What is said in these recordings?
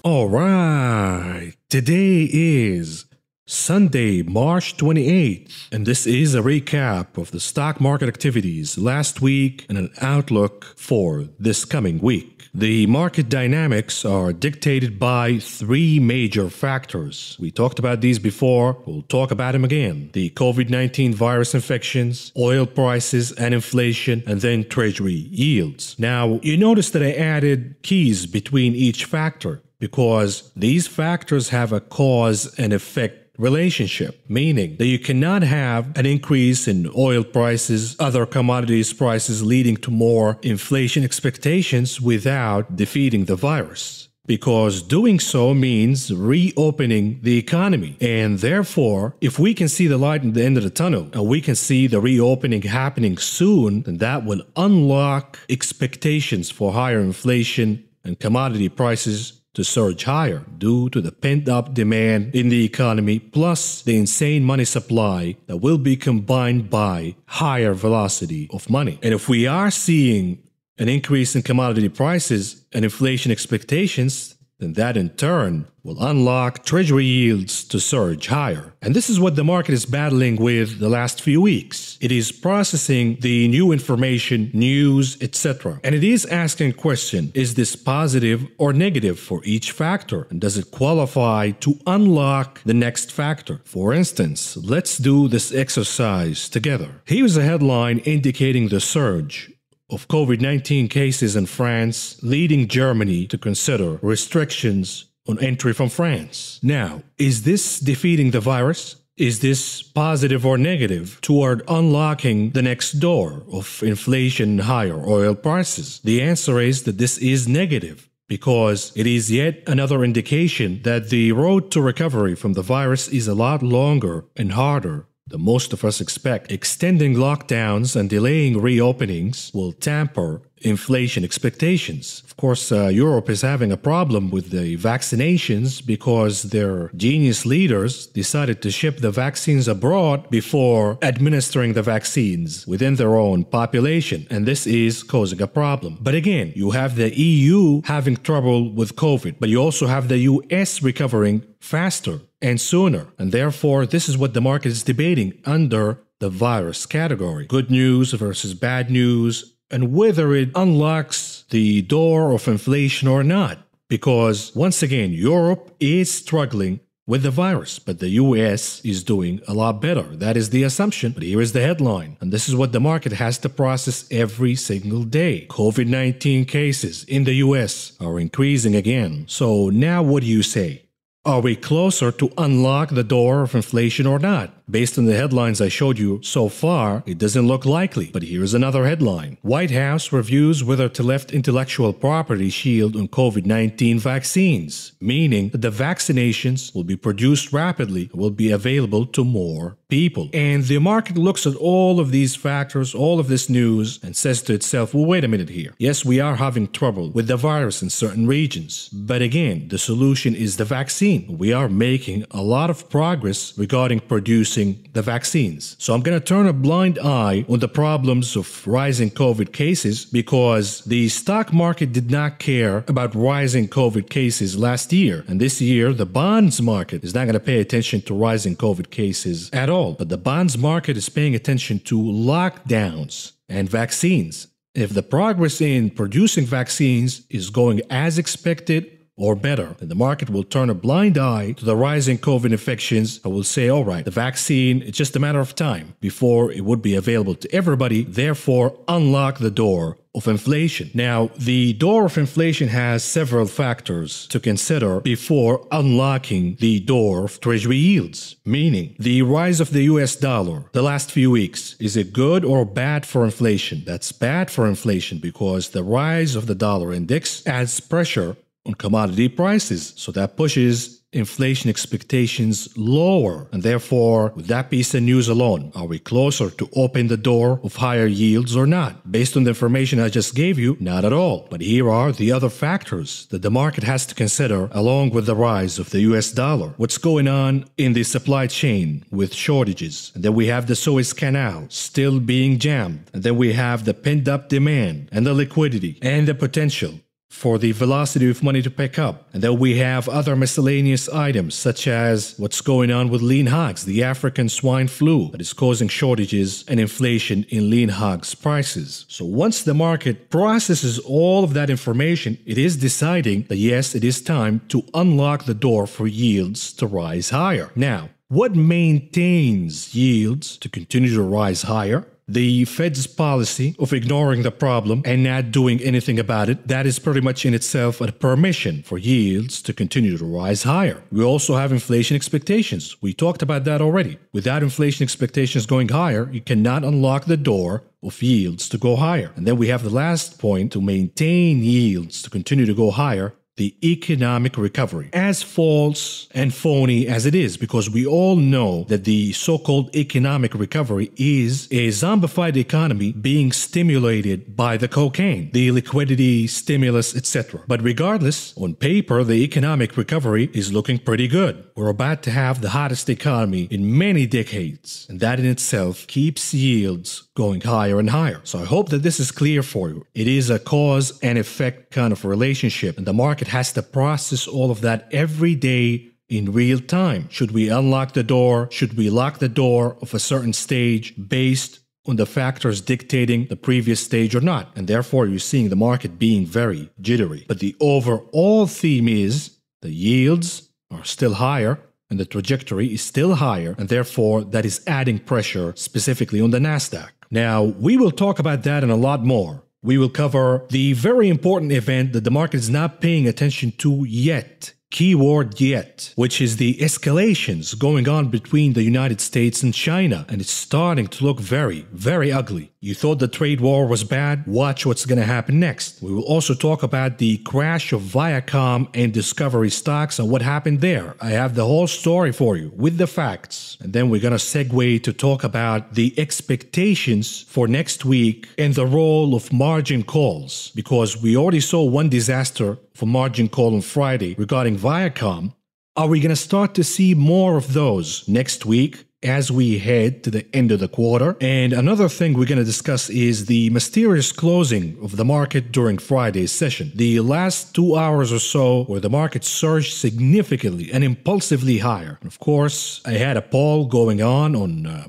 All right, today is Sunday, March 28th, and this is a recap of the stock market activities last week and an outlook for this coming week. The market dynamics are dictated by three major factors. We talked about these before, we'll talk about them again. The COVID-19 virus infections, oil prices and inflation, and then treasury yields. Now, you notice that I added keys between each factor because these factors have a cause and effect relationship, meaning that you cannot have an increase in oil prices, other commodities prices leading to more inflation expectations without defeating the virus. Because doing so means reopening the economy. And therefore, if we can see the light at the end of the tunnel and we can see the reopening happening soon, then that will unlock expectations for higher inflation and commodity prices to surge higher due to the pent-up demand in the economy plus the insane money supply that will be combined by higher velocity of money. And if we are seeing an increase in commodity prices and inflation expectations, then that in turn will unlock treasury yields to surge higher. And this is what the market is battling with the last few weeks. It is processing the new information, news, etc. And it is asking a question, is this positive or negative for each factor? And does it qualify to unlock the next factor? For instance, let's do this exercise together. Here's a headline indicating the surge of COVID-19 cases in France, leading Germany to consider restrictions on entry from France. Now, is this defeating the virus? Is this positive or negative toward unlocking the next door of inflation and higher oil prices? The answer is that this is negative, because it is yet another indication that the road to recovery from the virus is a lot longer and harder than most of us expect. Extending lockdowns and delaying reopenings will tamper inflation expectations. Of course, Europe is having a problem with the vaccinations because their genius leaders decided to ship the vaccines abroad before administering the vaccines within their own population, and this is causing a problem. But again, you have the EU having trouble with COVID, but you also have the US recovering faster and sooner, and therefore this is what the market is debating under the virus category. Good news versus bad news, and whether it unlocks the door of inflation or not. Because once again, Europe is struggling with the virus, but the US is doing a lot better. That is the assumption, but here is the headline. And this is what the market has to process every single day. COVID-19 cases in the US are increasing again. So now what do you say? Are we closer to unlock the door of inflation or not? Based on the headlines I showed you so far, it doesn't look likely. But here's another headline. White House reviews whether to lift intellectual property shield on COVID-19 vaccines, meaning that the vaccinations will be produced rapidly and will be available to more people. And the market looks at all of these factors, all of this news, and says to itself, well, wait a minute here. Yes, we are having trouble with the virus in certain regions. But again, the solution is the vaccine. We are making a lot of progress regarding producing the vaccines. So I'm going to turn a blind eye on the problems of rising COVID cases because the stock market did not care about rising COVID cases last year. And this year, the bonds market is not going to pay attention to rising COVID cases at all. But the bonds market is paying attention to lockdowns and vaccines. If the progress in producing vaccines is going as expected or better, then the market will turn a blind eye to the rising COVID infections and will say, all right, the vaccine, it's just a matter of time before it would be available to everybody, therefore unlock the door of inflation. Now, the door of inflation has several factors to consider before unlocking the door of treasury yields, meaning the rise of the US dollar the last few weeks. Is it good or bad for inflation? That's bad for inflation because the rise of the dollar index adds pressure on commodity prices, so that pushes inflation expectations lower. And therefore, with that piece of news alone, are we closer to open the door of higher yields or not? Based on the information I just gave you, not at all. But here are the other factors that the market has to consider along with the rise of the US dollar. What's going on in the supply chain with shortages? And then we have the Suez Canal still being jammed. And then we have the pent-up demand and the liquidity and the potential for the velocity of money to pick up. And then we have other miscellaneous items such as what's going on with lean hogs, the African swine flu that is causing shortages and inflation in lean hogs prices. So once the market processes all of that information, it is deciding that yes, it is time to unlock the door for yields to rise higher. Now, what maintains yields to continue to rise higher? The Fed's policy of ignoring the problem and not doing anything about it, that is pretty much in itself a permission for yields to continue to rise higher. We also have inflation expectations. We talked about that already. Without inflation expectations going higher, you cannot unlock the door of yields to go higher. And then we have the last point to maintain yields to continue to go higher, the economic recovery. As false and phony as it is, because we all know that the so-called economic recovery is a zombified economy being stimulated by the cocaine, the liquidity, stimulus, etc. But regardless, on paper, the economic recovery is looking pretty good. We're about to have the hottest economy in many decades, and that in itself keeps yields going higher and higher. So I hope that this is clear for you. It is a cause and effect kind of relationship, and the market has to process all of that every day in real time. Should we unlock the door? Should we lock the door of a certain stage based on the factors dictating the previous stage or not? And therefore, you're seeing the market being very jittery. But the overall theme is the yields are still higher and the trajectory is still higher, and therefore that is adding pressure specifically on the Nasdaq. Now, we will talk about that and a lot more. We will cover the very important event that the market is not paying attention to yet. Keyword yet, which is the escalations going on between the United States and China, and it's starting to look very, very ugly. You thought the trade war was bad? Watch what's going to happen next. We will also talk about the crash of Viacom and Discovery stocks and what happened there. I have the whole story for you with the facts. And then we're going to segue to talk about the expectations for next week and the role of margin calls, because we already saw one disaster for margin call on Friday regarding Viacom. Are we going to start to see more of those next week as we head to the end of the quarter? And another thing we're going to discuss is the mysterious closing of the market during Friday's session. The last 2 hours or so where the market surged significantly and impulsively higher. And of course, I had a poll going on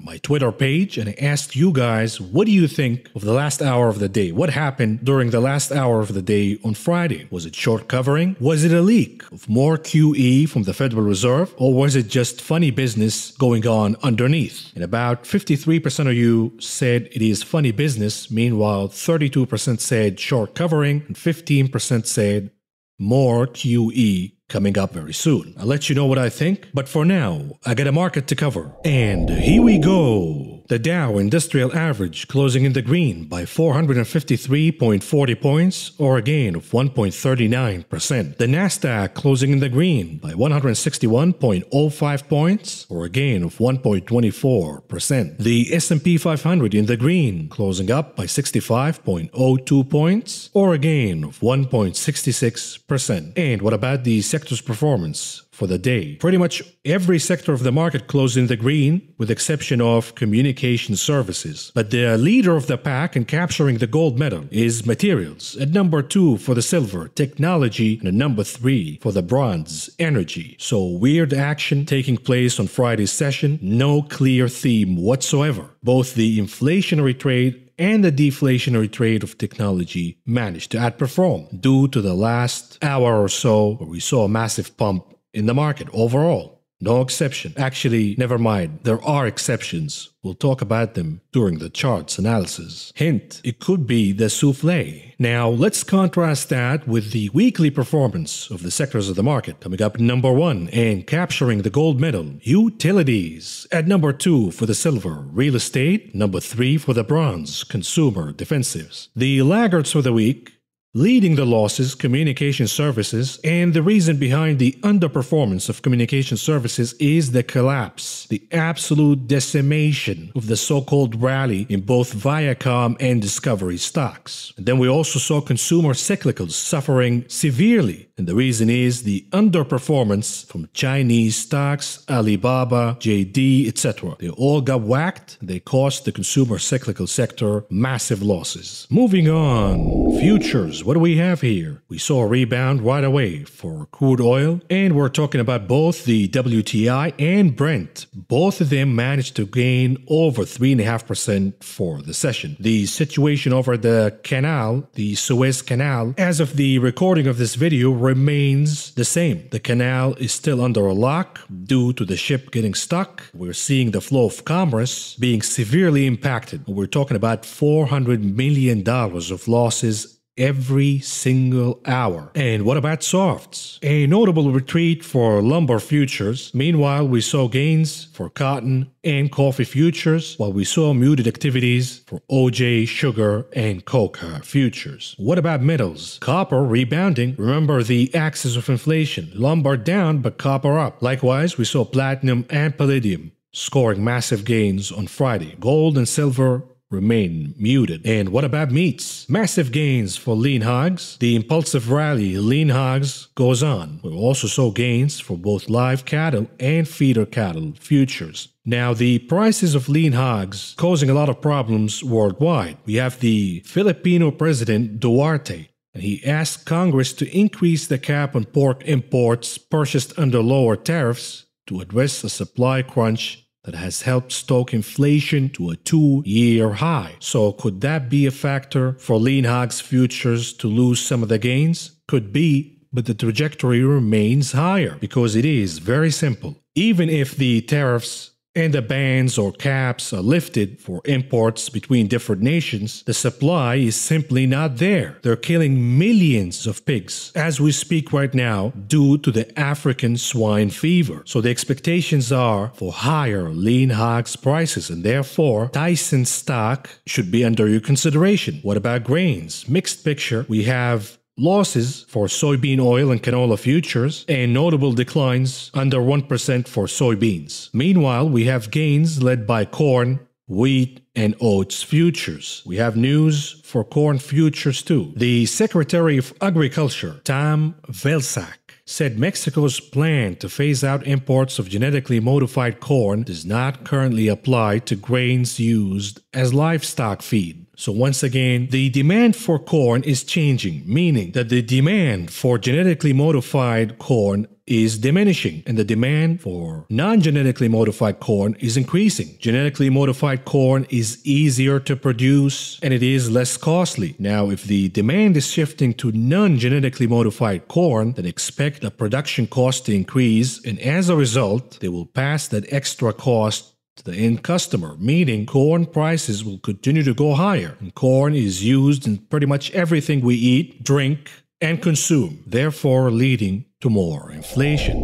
my Twitter page, and I asked you guys, what do you think of the last hour of the day? What happened during the last hour of the day on Friday? Was it short covering? Was it a leak of more QE from the Federal Reserve? Or was it just funny business going on underneath? And about 53% of you said it is funny business. Meanwhile, 32% said short covering and 15% said more QE coming up very soon. I'll let you know what I think, but for now, I got a market to cover. And here we go. The Dow Industrial Average closing in the green by 453.40 points, or a gain of 1.39%. The Nasdaq closing in the green by 161.05 points, or a gain of 1.24%. The S&P 500 in the green, closing up by 65.02 points, or a gain of 1.66%. And what about the sector's performance for the day? Pretty much every sector of the market closed in the green, with exception of communication services. But the leader of the pack in capturing the gold medal is materials, at number 2 for the silver, technology, and at number 3 for the bronze, energy. So weird action taking place on Friday's session, no clear theme whatsoever. Both the inflationary trade and the deflationary trade of technology managed to outperform due to the last hour or so where we saw a massive pump in the market overall. No exception. Actually, never mind. There are exceptions. We'll talk about them during the charts analysis. Hint, it could be the soufflé. Now, let's contrast that with the weekly performance of the sectors of the market. Coming up number 1 and capturing the gold medal, utilities. At number 2 for the silver, real estate. Number 3 for the bronze, consumer defensives. The laggards for the week, leading the losses, communication services, and the reason behind the underperformance of communication services is the collapse, the absolute decimation of the so-called rally in both Viacom and Discovery stocks. And then we also saw consumer cyclicals suffering severely And the reason is the underperformance from Chinese stocks, Alibaba, JD, etc. They all got whacked. They cost the consumer cyclical sector massive losses. Moving on, futures. What do we have here? We saw a rebound right away for crude oil, and we're talking about both the WTI and Brent. Both of them managed to gain over 3.5% for the session. The situation over the canal, the Suez Canal, as of the recording of this video, remains the same. The canal is still under a lock due to the ship getting stuck. We're seeing the flow of commerce being severely impacted. We're talking about $400 million of losses every single hour. And what about softs? A notable retreat for lumber futures. Meanwhile, we saw gains for cotton and coffee futures, while we saw muted activities for OJ, sugar, and cocoa futures. What about metals? Copper rebounding. Remember the axis of inflation. Lumber down, but copper up. Likewise, we saw platinum and palladium scoring massive gains on Friday. Gold and silver remain muted. And what about meats? Massive gains for lean hogs. The impulsive rally lean hogs goes on. We also saw gains for both live cattle and feeder cattle futures. Now, the prices of lean hogs causing a lot of problems worldwide. We have the Filipino president Duarte, and he asked Congress to increase the cap on pork imports purchased under lower tariffs to address a supply crunch that has helped stoke inflation to a 2-year high. So could that be a factor for lean hogs futures to lose some of the gains? Could be, but the trajectory remains higher because it is very simple. Even if the tariffs and the bans or caps are lifted for imports between different nations, the supply is simply not there. They're killing millions of pigs as we speak right now due to the African swine fever. So the expectations are for higher lean hogs prices, and therefore Tyson stock should be under your consideration. What about grains? Mixed picture. We have losses for soybean oil and canola futures, and notable declines under 1% for soybeans. Meanwhile, we have gains led by corn, wheat, and oats futures. We have news for corn futures too. The Secretary of Agriculture, Tom Vilsack, said Mexico's plan to phase out imports of genetically modified corn does not currently apply to grains used as livestock feed. So once again, the demand for corn is changing, meaning that the demand for genetically modified corn is diminishing and the demand for non-genetically modified corn is increasing. Genetically modified corn is easier to produce and it is less costly. Now, if the demand is shifting to non-genetically modified corn, then expect the production cost to increase, and as a result, they will pass that extra cost to the end customer, meaning corn prices will continue to go higher. And corn is used in pretty much everything we eat, drink, and consume, therefore leading to more inflation.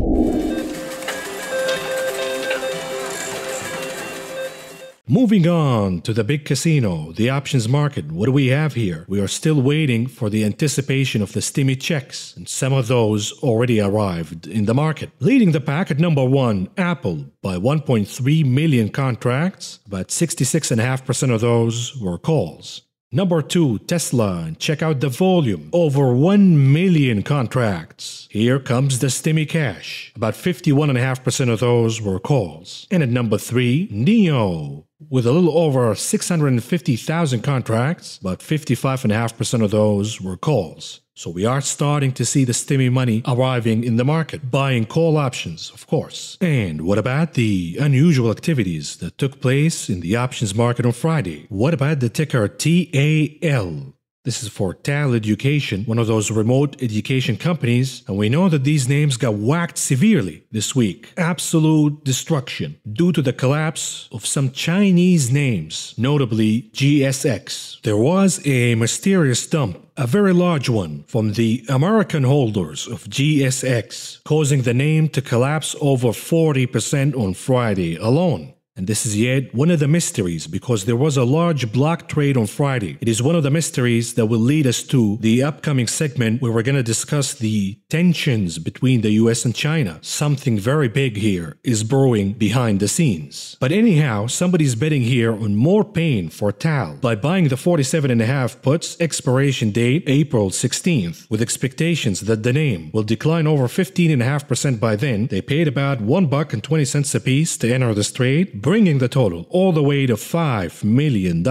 Moving on to the big casino, the options market. What do we have here? We are still waiting for the anticipation of the stimmy checks, and some of those already arrived in the market. Leading the pack at number 1, Apple, by 1.3 million contracts. About 66.5% of those were calls. Number 2, Tesla, and check out the volume. Over 1 million contracts. Here comes the stimmy cash. About 51.5% of those were calls. And at number 3, NIO, with a little over 650,000 contracts. About 55.5% of those were calls. So we are starting to see the stimmy money arriving in the market, buying call options, of course. And what about the unusual activities that took place in the options market on Friday? What about the ticker TAL? This is for TAL Education, one of those remote education companies, and we know that these names got whacked severely this week. Absolute destruction due to the collapse of some Chinese names, notably GSX. There was a mysterious dump, a very large one, from the American holders of GSX, causing the name to collapse over 40% on Friday alone. And this is yet one of the mysteries because there was a large block trade on Friday. It is one of the mysteries that will lead us to the upcoming segment where we're going to discuss the tensions between the US and China. Something very big here is brewing behind the scenes. But anyhow, somebody's betting here on more pain for Tal by buying the 47.5 puts, expiration date April 16th, with expectations that the name will decline over 15.5% by then. They paid about $1.20 a piece to enter this trade, bringing the total all the way to $5 million.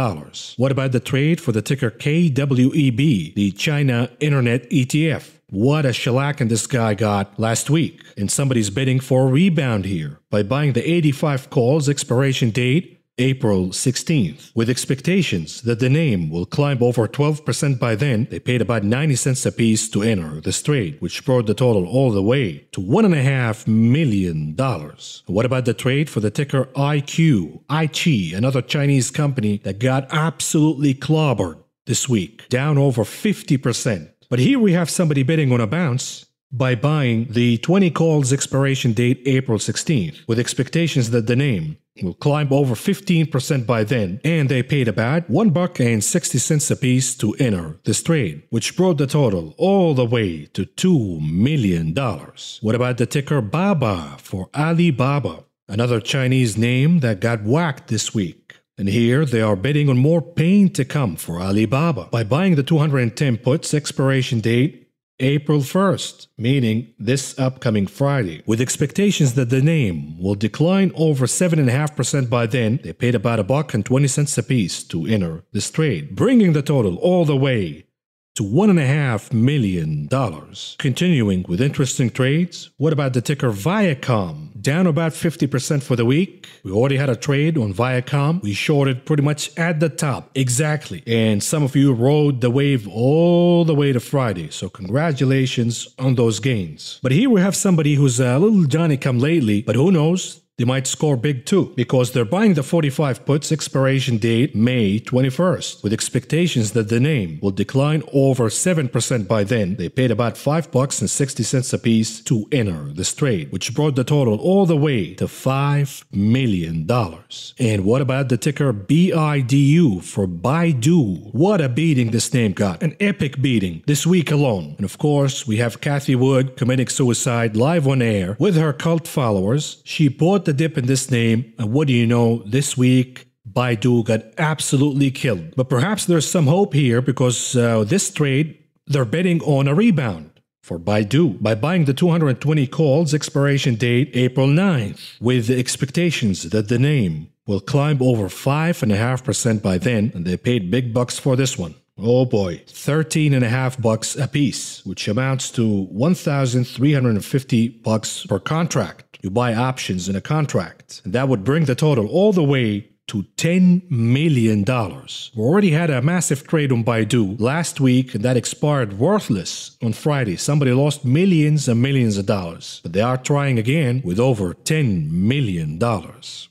What about the trade for the ticker KWEB, the China Internet ETF? What a shellacking this guy got last week, and somebody's bidding for a rebound here by buying the 85 calls, expiration date April 16th, with expectations that the name will climb over 12% by then. They paid about 90 cents a piece to enter this trade, which brought the total all the way to $1.5 million. What about the trade for the ticker iQIYI, another Chinese company that got absolutely clobbered this week, down over 50%. But here we have somebody bidding on a bounce by buying the 20 calls, expiration date April 16th, with expectations that the name will climb over 15% by then, and they paid about $1.60 a piece to enter this trade, which brought the total all the way to $2 million. What about the ticker BABA for Alibaba, another Chinese name that got whacked this week? And here they are betting on more pain to come for Alibaba by buying the 210 puts, expiration date April 1st, meaning this upcoming Friday, with expectations that the name will decline over 7.5% by then. They paid about $1.20 a piece to enter this trade, bringing the total all the way to $1.5 million. Continuing with interesting trades, what about the ticker Viacom? Down about 50% for the week. We already had a trade on Viacom. We shorted pretty much at the top. Exactly. And some of you rode the wave all the way to Friday. So congratulations on those gains. But here we have somebody who's a little Johnny-come-lately, but who knows? They might score big too, because they're buying the 45 puts, expiration date May 21st, with expectations that the name will decline over 7% by then. They paid about $5.60 a piece to enter this trade, which brought the total all the way to $5 million. And what about the ticker BIDU for Baidu? What a beating this name got, an epic beating this week alone. And of course, we have Kathy Wood committing suicide live on air with her cult followers. She bought the dip in this name, and what do you know, this week Baidu got absolutely killed. But perhaps there's some hope here, because this trade, they're betting on a rebound for Baidu by buying the 220 calls, expiration date April 9th, with the expectations that the name will climb over 5.5% by then, and they paid big bucks for this one. Oh boy, $13.50 a piece, which amounts to $1,350 per contract. You buy options in a contract, and that would bring the total all the way to $10 million. We already had a massive trade on Baidu last week, and that expired worthless on Friday. Somebody lost millions and millions of dollars, but they are trying again with over $10 million.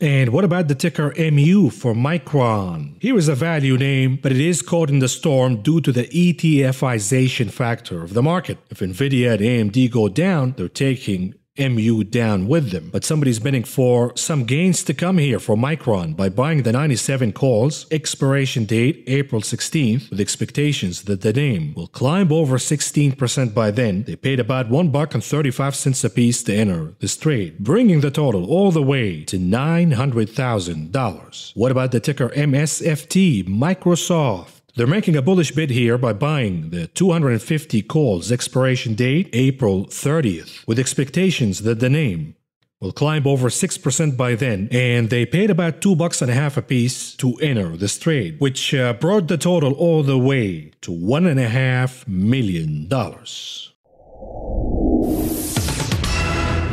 And what about the ticker MU for Micron? Here is a value name, but it is caught in the storm due to the ETFization factor of the market. If Nvidia and AMD go down, they're taking MU down with them. But somebody's betting for some gains to come here for Micron by buying the 97 calls, expiration date April 16th, with expectations that the name will climb over 16% by then. They paid about $1.35 a piece to enter this trade, bringing the total all the way to $900,000. What about the ticker MSFT, Microsoft? They're making a bullish bid here by buying the 250 calls, expiration date April 30th, with expectations that the name will climb over 6% by then, and they paid about $2.50 a piece to enter this trade, which brought the total all the way to $1.5 million.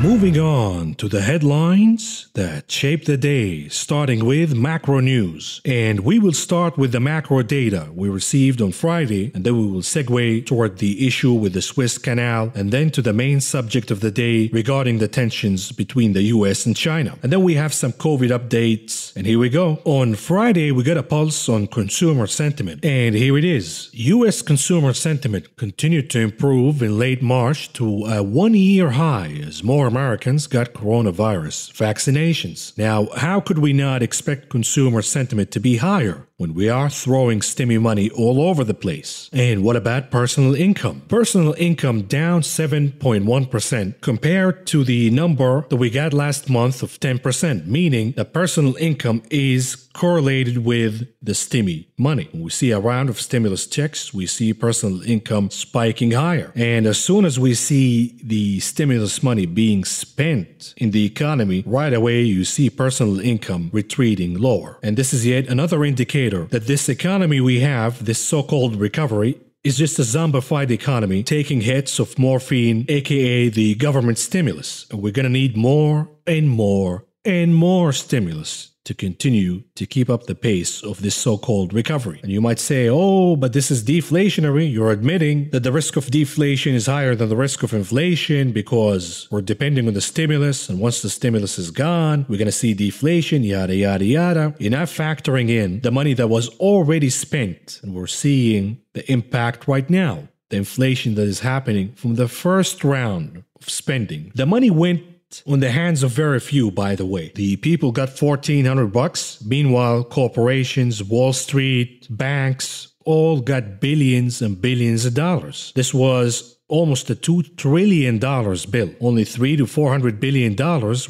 Moving on to the headlines that shape the day, starting with macro news. And we will start with the macro data we received on Friday, and then we will segue toward the issue with the Suez Canal, and then to the main subject of the day regarding the tensions between the US and China. And then we have some COVID updates, and here we go. On Friday, we got a pulse on consumer sentiment, and here it is. US consumer sentiment continued to improve in late March to a one-year high as more Americans got coronavirus vaccinations. Now, how could we not expect consumer sentiment to be higher when we are throwing stimmy money all over the place? And what about personal income? Personal income down 7.1% compared to the number that we got last month of 10%, meaning that personal income is correlated with the stimmy money. When we see a round of stimulus checks, we see personal income spiking higher. And as soon as we see the stimulus money being spent in the economy, right away you see personal income retreating lower. And this is yet another indicator that this economy we have, this so-called recovery, is just a zombified economy taking hits of morphine, aka the government stimulus. And we're gonna need more and more and more stimulus to continue to keep up the pace of this so-called recovery. And you might say, oh, but this is deflationary. You're admitting that the risk of deflation is higher than the risk of inflation because we're depending on the stimulus, and once the stimulus is gone, we're going to see deflation, yada, yada, yada. You're not factoring in the money that was already spent, and we're seeing the impact right now, the inflation that is happening from the first round of spending. The money went on the hands of very few, by the way. The people got $1,400. Meanwhile, corporations, Wall Street, banks, all got billions and billions of dollars. This was almost a $2 trillion bill. Only $300 to $400 billion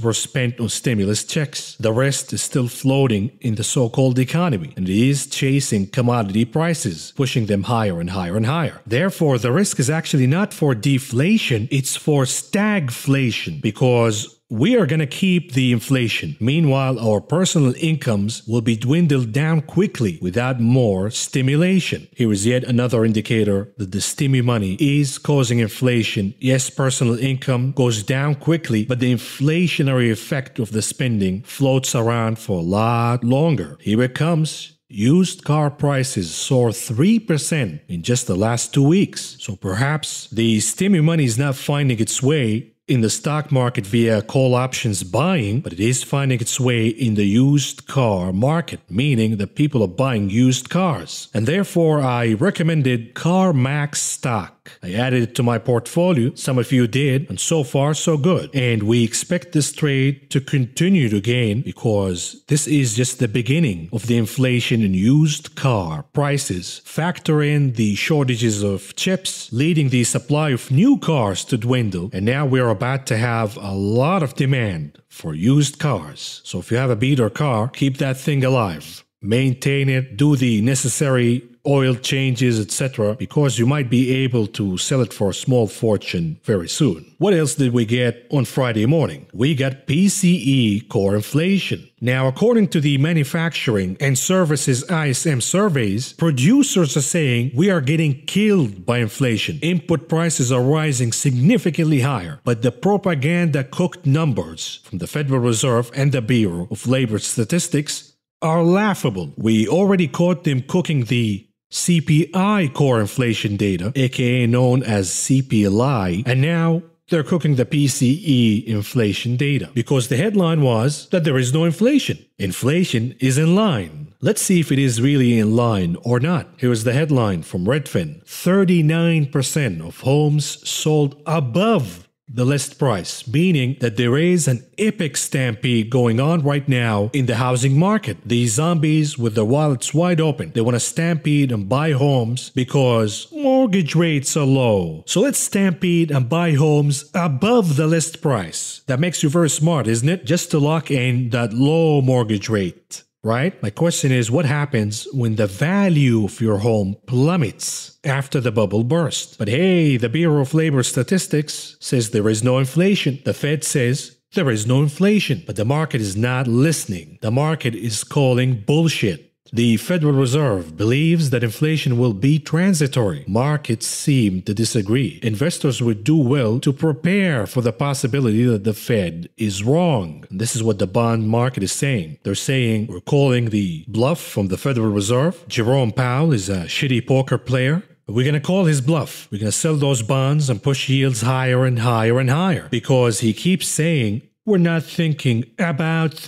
were spent on stimulus checks. The rest is still floating in the so-called economy, and it is chasing commodity prices, pushing them higher and higher and higher. Therefore, the risk is actually not for deflation, it's for stagflation, because we are going to keep the inflation. Meanwhile, our personal incomes will be dwindled down quickly without more stimulation. Here is yet another indicator that the stimmy money is causing inflation. Yes, personal income goes down quickly, but the inflationary effect of the spending floats around for a lot longer. Here it comes. Used car prices soared 3% in just the last 2 weeks. So perhaps the stimmy money is not finding its way in the stock market via call options buying, but it is finding its way in the used car market, meaning that people are buying used cars. And therefore, I recommended CarMax stock. I added it to my portfolio. Some of you did, and so far, so good. And we expect this trade to continue to gain because this is just the beginning of the inflation in used car prices. Factor in the shortages of chips, leading the supply of new cars to dwindle, and now we're about to have a lot of demand for used cars. So if you have a beater car, keep that thing alive. Maintain it, do the necessary oil changes, etc., because you might be able to sell it for a small fortune very soon. What else did we get on Friday morning? We got PCE core inflation. Now, according to the Manufacturing and Services ISM surveys, producers are saying we are getting killed by inflation. Input prices are rising significantly higher, but the propaganda-cooked numbers from the Federal Reserve and the Bureau of Labor Statistics are laughable. We already caught them cooking the CPI core inflation data, aka known as CPLI, and now they're cooking the PCE inflation data because the headline was that there is no inflation. Inflation is in line. Let's see if it is really in line or not. Here's the headline from Redfin. 39% of homes sold above the list price, meaning that there is an epic stampede going on right now in the housing market. These zombies with their wallets wide open, they want to stampede and buy homes because mortgage rates are low. So let's stampede and buy homes above the list price. That makes you very smart, isn't it? Just to lock in that low mortgage rate. Right? My question is, what happens when the value of your home plummets after the bubble burst? But hey, the Bureau of Labor Statistics says there is no inflation. The Fed says there is no inflation. But the market is not listening. The market is calling bullshit. The Federal Reserve believes that inflation will be transitory. Markets seem to disagree. Investors would do well to prepare for the possibility that the Fed is wrong. And this is what the bond market is saying. They're saying we're calling the bluff from the Federal Reserve. Jerome Powell is a shitty poker player. We're going to call his bluff. We're going to sell those bonds and push yields higher and higher and higher because he keeps saying we're not thinking about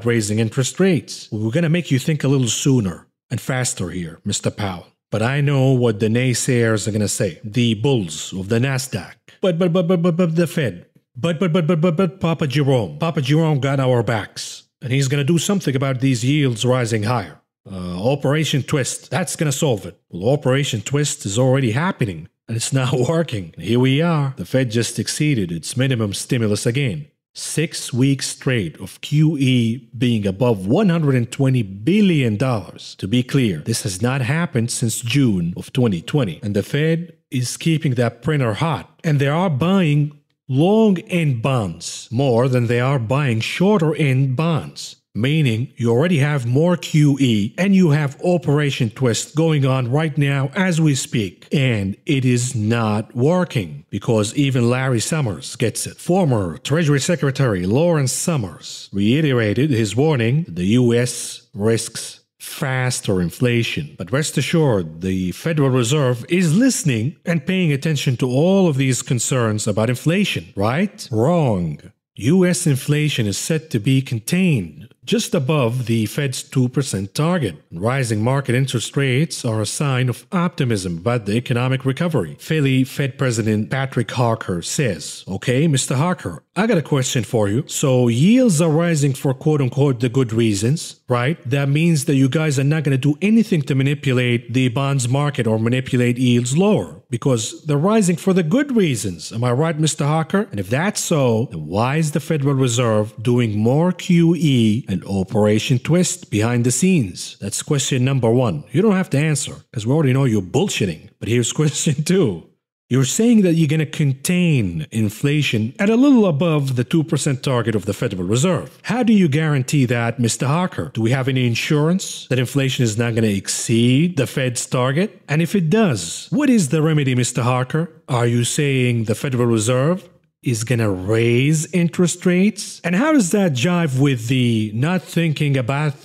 raising interest rates. We're going to make you think a little sooner and faster here, Mr. Powell. But I know what the naysayers are going to say. The bulls of the NASDAQ. But the Fed. But Papa Jerome. Papa Jerome got our backs. And he's going to do something about these yields rising higher. Operation Twist. That's going to solve it. Well, Operation Twist is already happening. And it's not working. Here we are. The Fed just exceeded its minimum stimulus again. 6 weeks straight of QE being above $120 billion. To be clear, this has not happened since June of 2020. And the Fed is keeping that printer hot. And they are buying long-end bonds more than they are buying shorter-end bonds. Meaning you already have more QE and you have Operation Twist going on right now as we speak. And it is not working because even Larry Summers gets it. Former Treasury Secretary Lawrence Summers reiterated his warning that the U.S. risks faster inflation. But rest assured, the Federal Reserve is listening and paying attention to all of these concerns about inflation, right? Wrong. U.S. inflation is set to be contained just above the Fed's 2% target. Rising market interest rates are a sign of optimism about the economic recovery. Philly Fed President Patrick Harker says, "Okay, Mr. Harker, I got a question for you. So yields are rising for quote-unquote the good reasons, right? That means that you guys are not going to do anything to manipulate the bonds market or manipulate yields lower because they're rising for the good reasons. Am I right, Mr. Harker? And if that's so, then why is the Federal Reserve doing more QE and Operation Twist behind the scenes?" That's question number one. You don't have to answer because we already know you're bullshitting. But here's question two. You're saying that you're going to contain inflation at a little above the 2% target of the Federal Reserve. How do you guarantee that, Mr. Harker? Do we have any insurance that inflation is not going to exceed the Fed's target? And if it does, what is the remedy, Mr. Harker? Are you saying the Federal Reserve is going to raise interest rates? And how does that jive with the not thinking about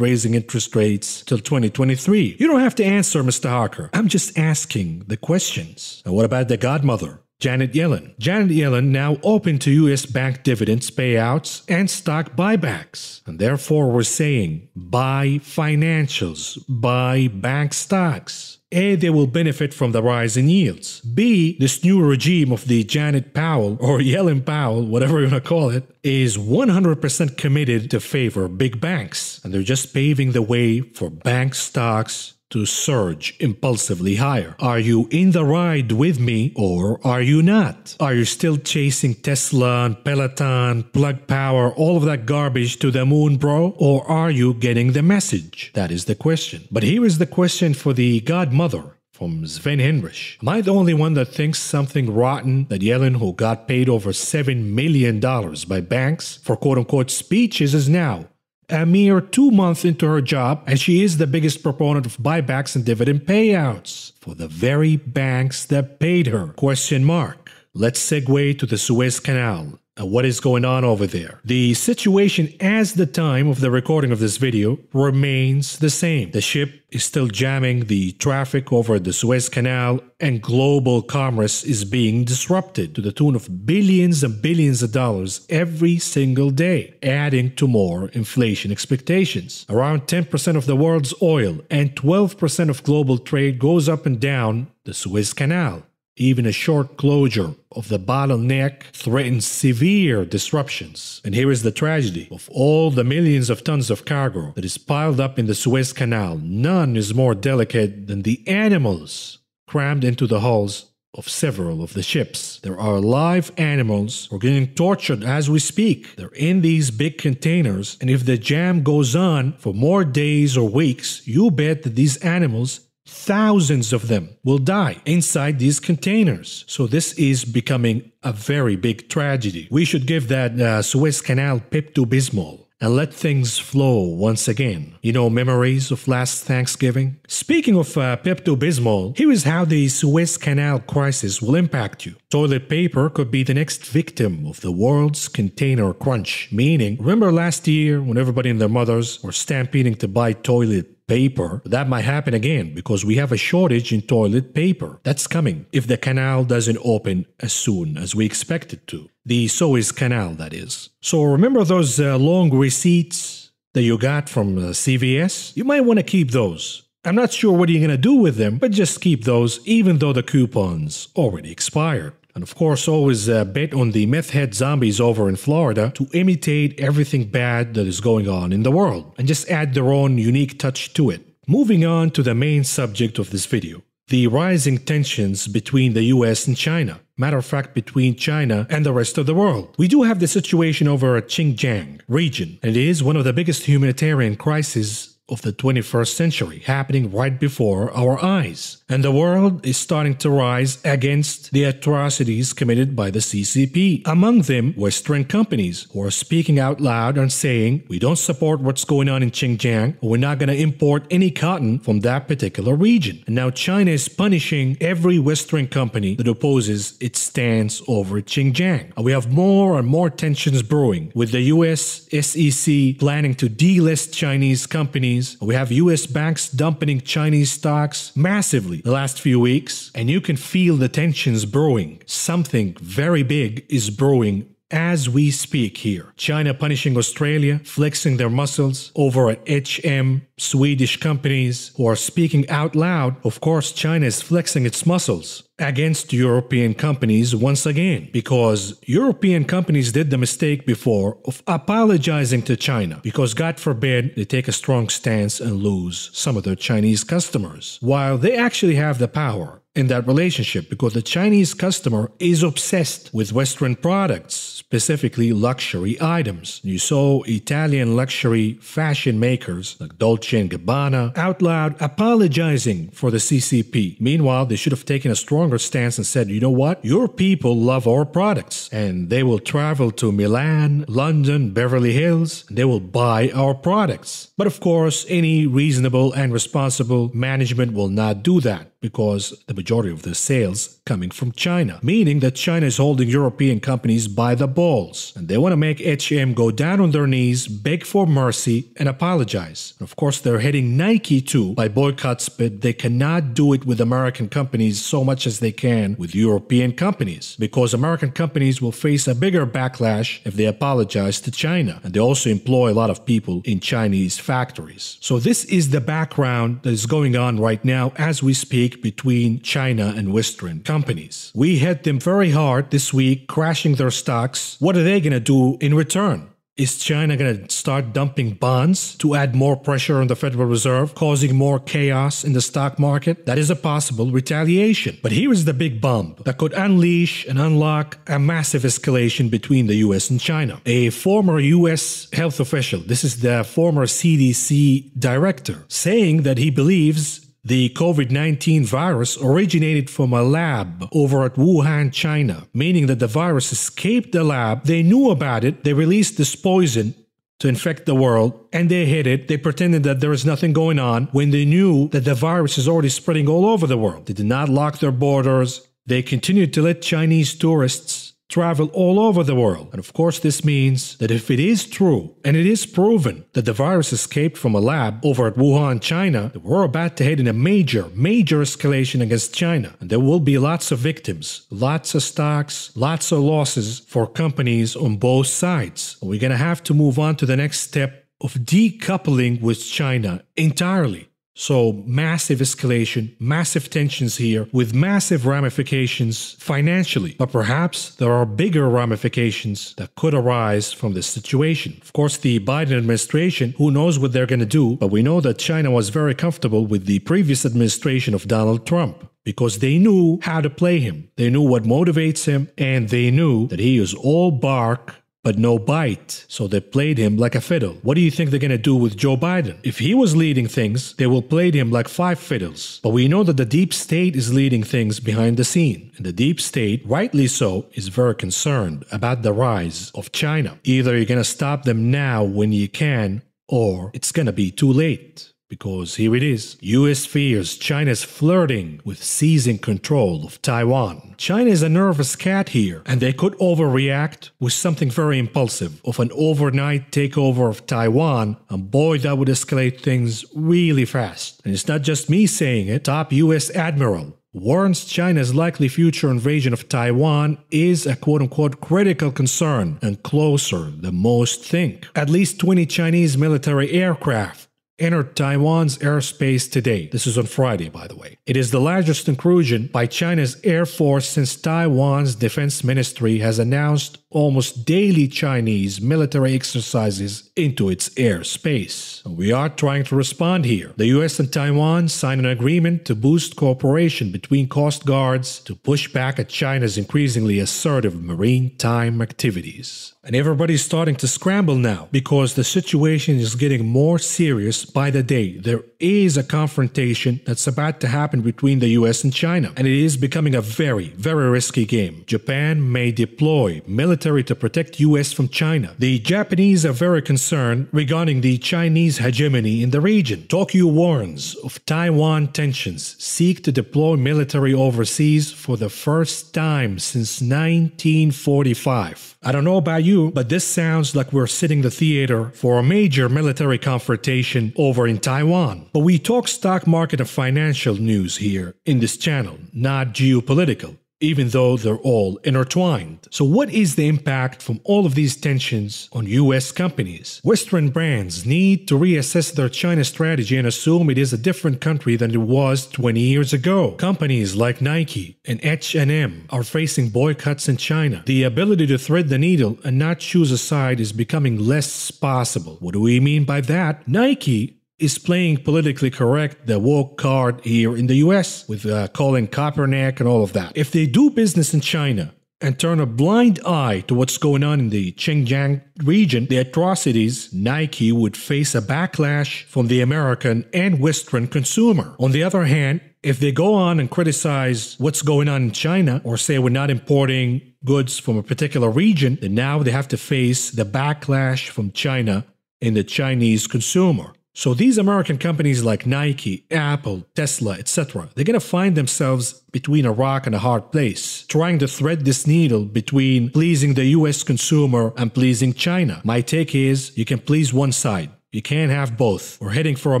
raising interest rates till 2023? You don't have to answer, Mr. Harker. I'm just asking the questions. And what about the godmother, Janet Yellen? Janet Yellen now open to U.S. bank dividends payouts and stock buybacks. And therefore we're saying buy financials, buy bank stocks. A, they will benefit from the rise in yields. B, this new regime of the Janet Powell or Yellen Powell, whatever you want to call it, is 100% committed to favor big banks. And they're just paving the way for bank stocks to surge impulsively higher. Are you in the ride with me or are you not? Are you still chasing Tesla and Peloton, Plug Power, all of that garbage to the moon, bro? Or are you getting the message? That is the question. But here is the question for the godmother from Sven Henrich. Am I the only one that thinks something rotten that Yellen, who got paid over $7 million by banks for quote-unquote speeches, is now a mere 2 months into her job, and she is the biggest proponent of buybacks and dividend payouts for the very banks that paid her? Question mark. Let's segue to the Suez Canal and what is going on over there. The situation as the time of the recording of this video remains the same. The ship is still jamming the traffic over the Suez Canal and global commerce is being disrupted to the tune of billions and billions of dollars every single day, adding to more inflation expectations. Around 10% of the world's oil and 12% of global trade goes up and down the Suez Canal. Even a short closure of the bottleneck threatens severe disruptions. And here is the tragedy. Of all the millions of tons of cargo that is piled up in the Suez Canal, none is more delicate than the animals crammed into the hulls of several of the ships. There are live animals who are getting tortured as we speak. They're in these big containers, and if the jam goes on for more days or weeks, you bet that these animals, thousands of them, will die inside these containers. So this is becoming a very big tragedy. We should give that Suez Canal Pepto-Bismol and let things flow once again. You know, memories of last Thanksgiving? Speaking of Pepto-Bismol, here is how the Suez Canal crisis will impact you. Toilet paper could be the next victim of the world's container crunch. Meaning, remember last year when everybody and their mothers were stampeding to buy toilet paper? That might happen again because we have a shortage in toilet paper. That's coming if the canal doesn't open as soon as we expect it to. The Suez Canal, that is. So remember those long receipts that you got from CVS? You might want to keep those I'm not sure what you're gonna do with them, but just keep those even though the coupons already expired. And of course, always bet on the meth head zombies over in Florida to imitate everything bad that is going on in the world and just add their own unique touch to it. Moving on to the main subject of this video, the rising tensions between the US and China. Matter of fact, between China and the rest of the world. We do have the situation over at Xinjiang region, and it is one of the biggest humanitarian crises of the 21st century, happening right before our eyes. And the world is starting to rise against the atrocities committed by the CCP. Among them, Western companies who are speaking out loud and saying, we don't support what's going on in Xinjiang, or we're not going to import any cotton from that particular region. And now China is punishing every Western company that opposes its stance over Xinjiang. And we have more and more tensions brewing, with the US SEC planning to delist Chinese companies. We have US banks dumping Chinese stocks massively the last few weeks, and you can feel the tensions brewing. Something very big is brewing as we speak here. China punishing Australia, flexing their muscles over at HM, Swedish companies who are speaking out loud. Of course, China is flexing its muscles against European companies once again, because European companies did the mistake before of apologizing to China, because God forbid they take a strong stance and lose some of their Chinese customers, while they actually have the power in that relationship, because the Chinese customer is obsessed with Western products, specifically luxury items. You saw Italian luxury fashion makers like Dolce & Gabbana out loud apologizing for the CCP. Meanwhile, they should have taken a stronger stance and said, you know what? Your people love our products, and they will travel to Milan, London, Beverly Hills, and they will buy our products. But of course, any reasonable and responsible management will not do that, because the majority of the sales coming from China, meaning that China is holding European companies by the balls, and they want to make HM go down on their knees, beg for mercy, and apologize. And of course, they're heading Nike too by boycotts, but they cannot do it with American companies so much as they can with European companies, because American companies will face a bigger backlash if they apologize to China, and they also employ a lot of people in Chinese factories. So this is the background that is going on right now as we speak between China and Western companies. We hit them very hard this week, crashing their stocks. What are they going to do in return? Is China going to start dumping bonds to add more pressure on the Federal Reserve, causing more chaos in the stock market? That is a possible retaliation. But here is the big bomb that could unleash and unlock a massive escalation between the US and China. A former US health official, this is the former CDC director, saying that he believes the COVID-19 virus originated from a lab over at Wuhan, China, meaning that the virus escaped the lab, they knew about it, they released this poison to infect the world, and they hid it. They pretended that there is nothing going on when they knew that the virus is already spreading all over the world. They did not lock their borders. They continued to let Chinese tourists travel all over the world. And of course, this means that if it is true, and it is proven that the virus escaped from a lab over at Wuhan, China, we're about to head in a major escalation against China. And there will be lots of victims, lots of stocks, lots of losses for companies on both sides. We're going to have to move on to the next step of decoupling with China entirely. So massive escalation, massive tensions here with massive ramifications financially. But perhaps there are bigger ramifications that could arise from this situation. Of course, the Biden administration, who knows what they're going to do, but we know that China was very comfortable with the previous administration of Donald Trump, because they knew how to play him. They knew what motivates him, and they knew that he is all bark but no bite. So they played him like a fiddle. What do you think they're going to do with Joe Biden? If he was leading things, they will play him like 5 fiddles. But we know that the deep state is leading things behind the scene. And the deep state, rightly so, is very concerned about the rise of China. Either you're going to stop them now when you can, or it's going to be too late. Because here it is. US fears China's flirting with seizing control of Taiwan. China is a nervous cat here, and they could overreact with something very impulsive of an overnight takeover of Taiwan, and boy, that would escalate things really fast. And it's not just me saying it. Top US admiral warns China's likely future invasion of Taiwan is a quote-unquote critical concern and closer than most think. At least 20 Chinese military aircraft entered Taiwan's airspace today. This is on Friday, by the way. It is the largest intrusion by China's Air Force since Taiwan's Defense Ministry has announced almost daily Chinese military exercises into its airspace. We are trying to respond here. The US and Taiwan signed an agreement to boost cooperation between coast guards to push back at China's increasingly assertive maritime activities. And everybody's starting to scramble now because the situation is getting more serious by the day. There is a confrontation that's about to happen between the US and China, and it is becoming a very, very risky game. Japan may deploy military to protect US from China. The Japanese are very concerned regarding the Chinese hegemony in the region. Tokyo warns of Taiwan tensions, seek to deploy military overseas for the first time since 1945. I don't know about you, but this sounds like we're sitting the theater for a major military confrontation over in Taiwan. But we talk stock market and financial news here in this channel, not geopolitical, even though they're all intertwined. So what is the impact from all of these tensions on US companies? Western brands need to reassess their China strategy and assume it is a different country than it was 20 years ago. Companies like Nike and H&M are facing boycotts in China. The ability to thread the needle and not choose a side is becoming less possible. What do we mean by that? Nike is playing politically correct, the woke card here in the US with calling Kaepernick and all of that. If they do business in China and turn a blind eye to what's going on in the Xinjiang region, the atrocities, Nike would face a backlash from the American and Western consumer. On the other hand, if they go on and criticize what's going on in China or say we're not importing goods from a particular region, then now they have to face the backlash from China and the Chinese consumer. So these American companies like Nike, Apple, Tesla, etc., they're going to find themselves between a rock and a hard place, trying to thread this needle between pleasing the US consumer and pleasing China. My take is you can please one side. You can't have both. We're heading for a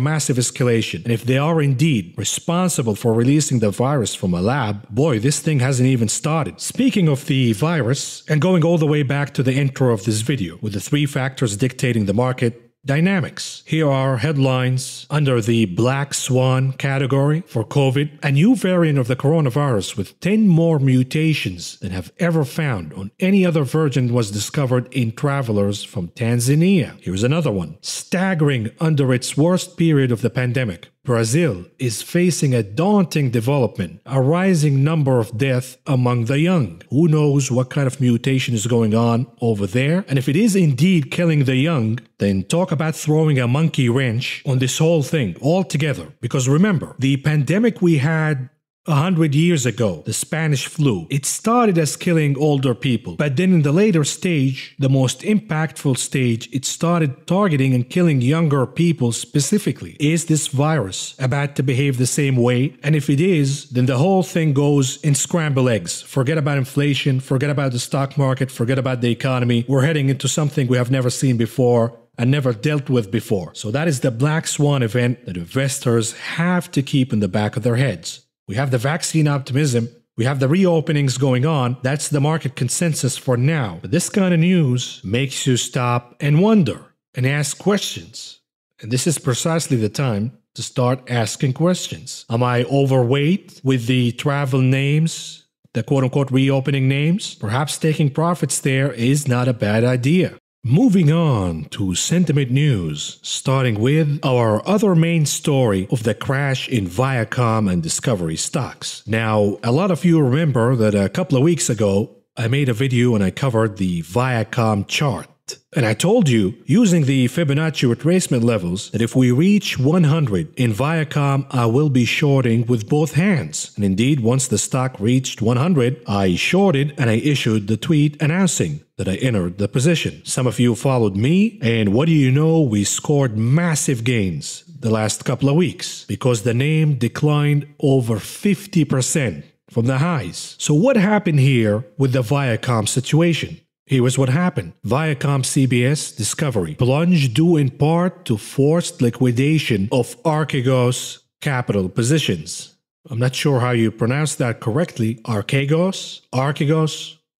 massive escalation. And if they are indeed responsible for releasing the virus from a lab, boy, this thing hasn't even started. Speaking of the virus, and going all the way back to the intro of this video, with the 3 factors dictating the market dynamics. Here are headlines under the Black Swan category for COVID. A new variant of the coronavirus with 10 more mutations than have ever found on any other version was discovered in travelers from Tanzania. Here's another one. Staggering under its worst period of the pandemic, Brazil is facing a daunting development, a rising number of deaths among the young. Who knows what kind of mutation is going on over there? And if it is indeed killing the young, then talk about throwing a monkey wrench on this whole thing altogether. Because remember, the pandemic we had 100 years ago, the Spanish flu, it started as killing older people. But then in the later stage, the most impactful stage, it started targeting and killing younger people specifically. Is this virus about to behave the same way? And if it is, then the whole thing goes in scrambled eggs. Forget about inflation, forget about the stock market, forget about the economy. We're heading into something we have never seen before and never dealt with before. So that is the Black Swan event that investors have to keep in the back of their heads. We have the vaccine optimism, we have the reopenings going on, that's the market consensus for now. But this kind of news makes you stop and wonder and ask questions. And this is precisely the time to start asking questions. Am I overweight with the travel names, the quote-unquote reopening names? Perhaps taking profits there is not a bad idea. Moving on to sentiment news, starting with our other main story of the crash in Viacom and Discovery stocks. Now, a lot of you remember that a couple of weeks ago, I made a video and I covered the Viacom chart. And I told you, using the Fibonacci retracement levels, that if we reach 100 in Viacom, I will be shorting with both hands. And indeed, once the stock reached 100, I shorted and I issued the tweet announcing that I entered the position. Some of you followed me, and what do you know? We scored massive gains the last couple of weeks because the name declined over 50% from the highs. So what happened here with the Viacom situation? Here was what happened. Viacom CBS Discovery plunged due in part to forced liquidation of Archegos capital positions. I'm not sure how you pronounce that correctly. Archegos?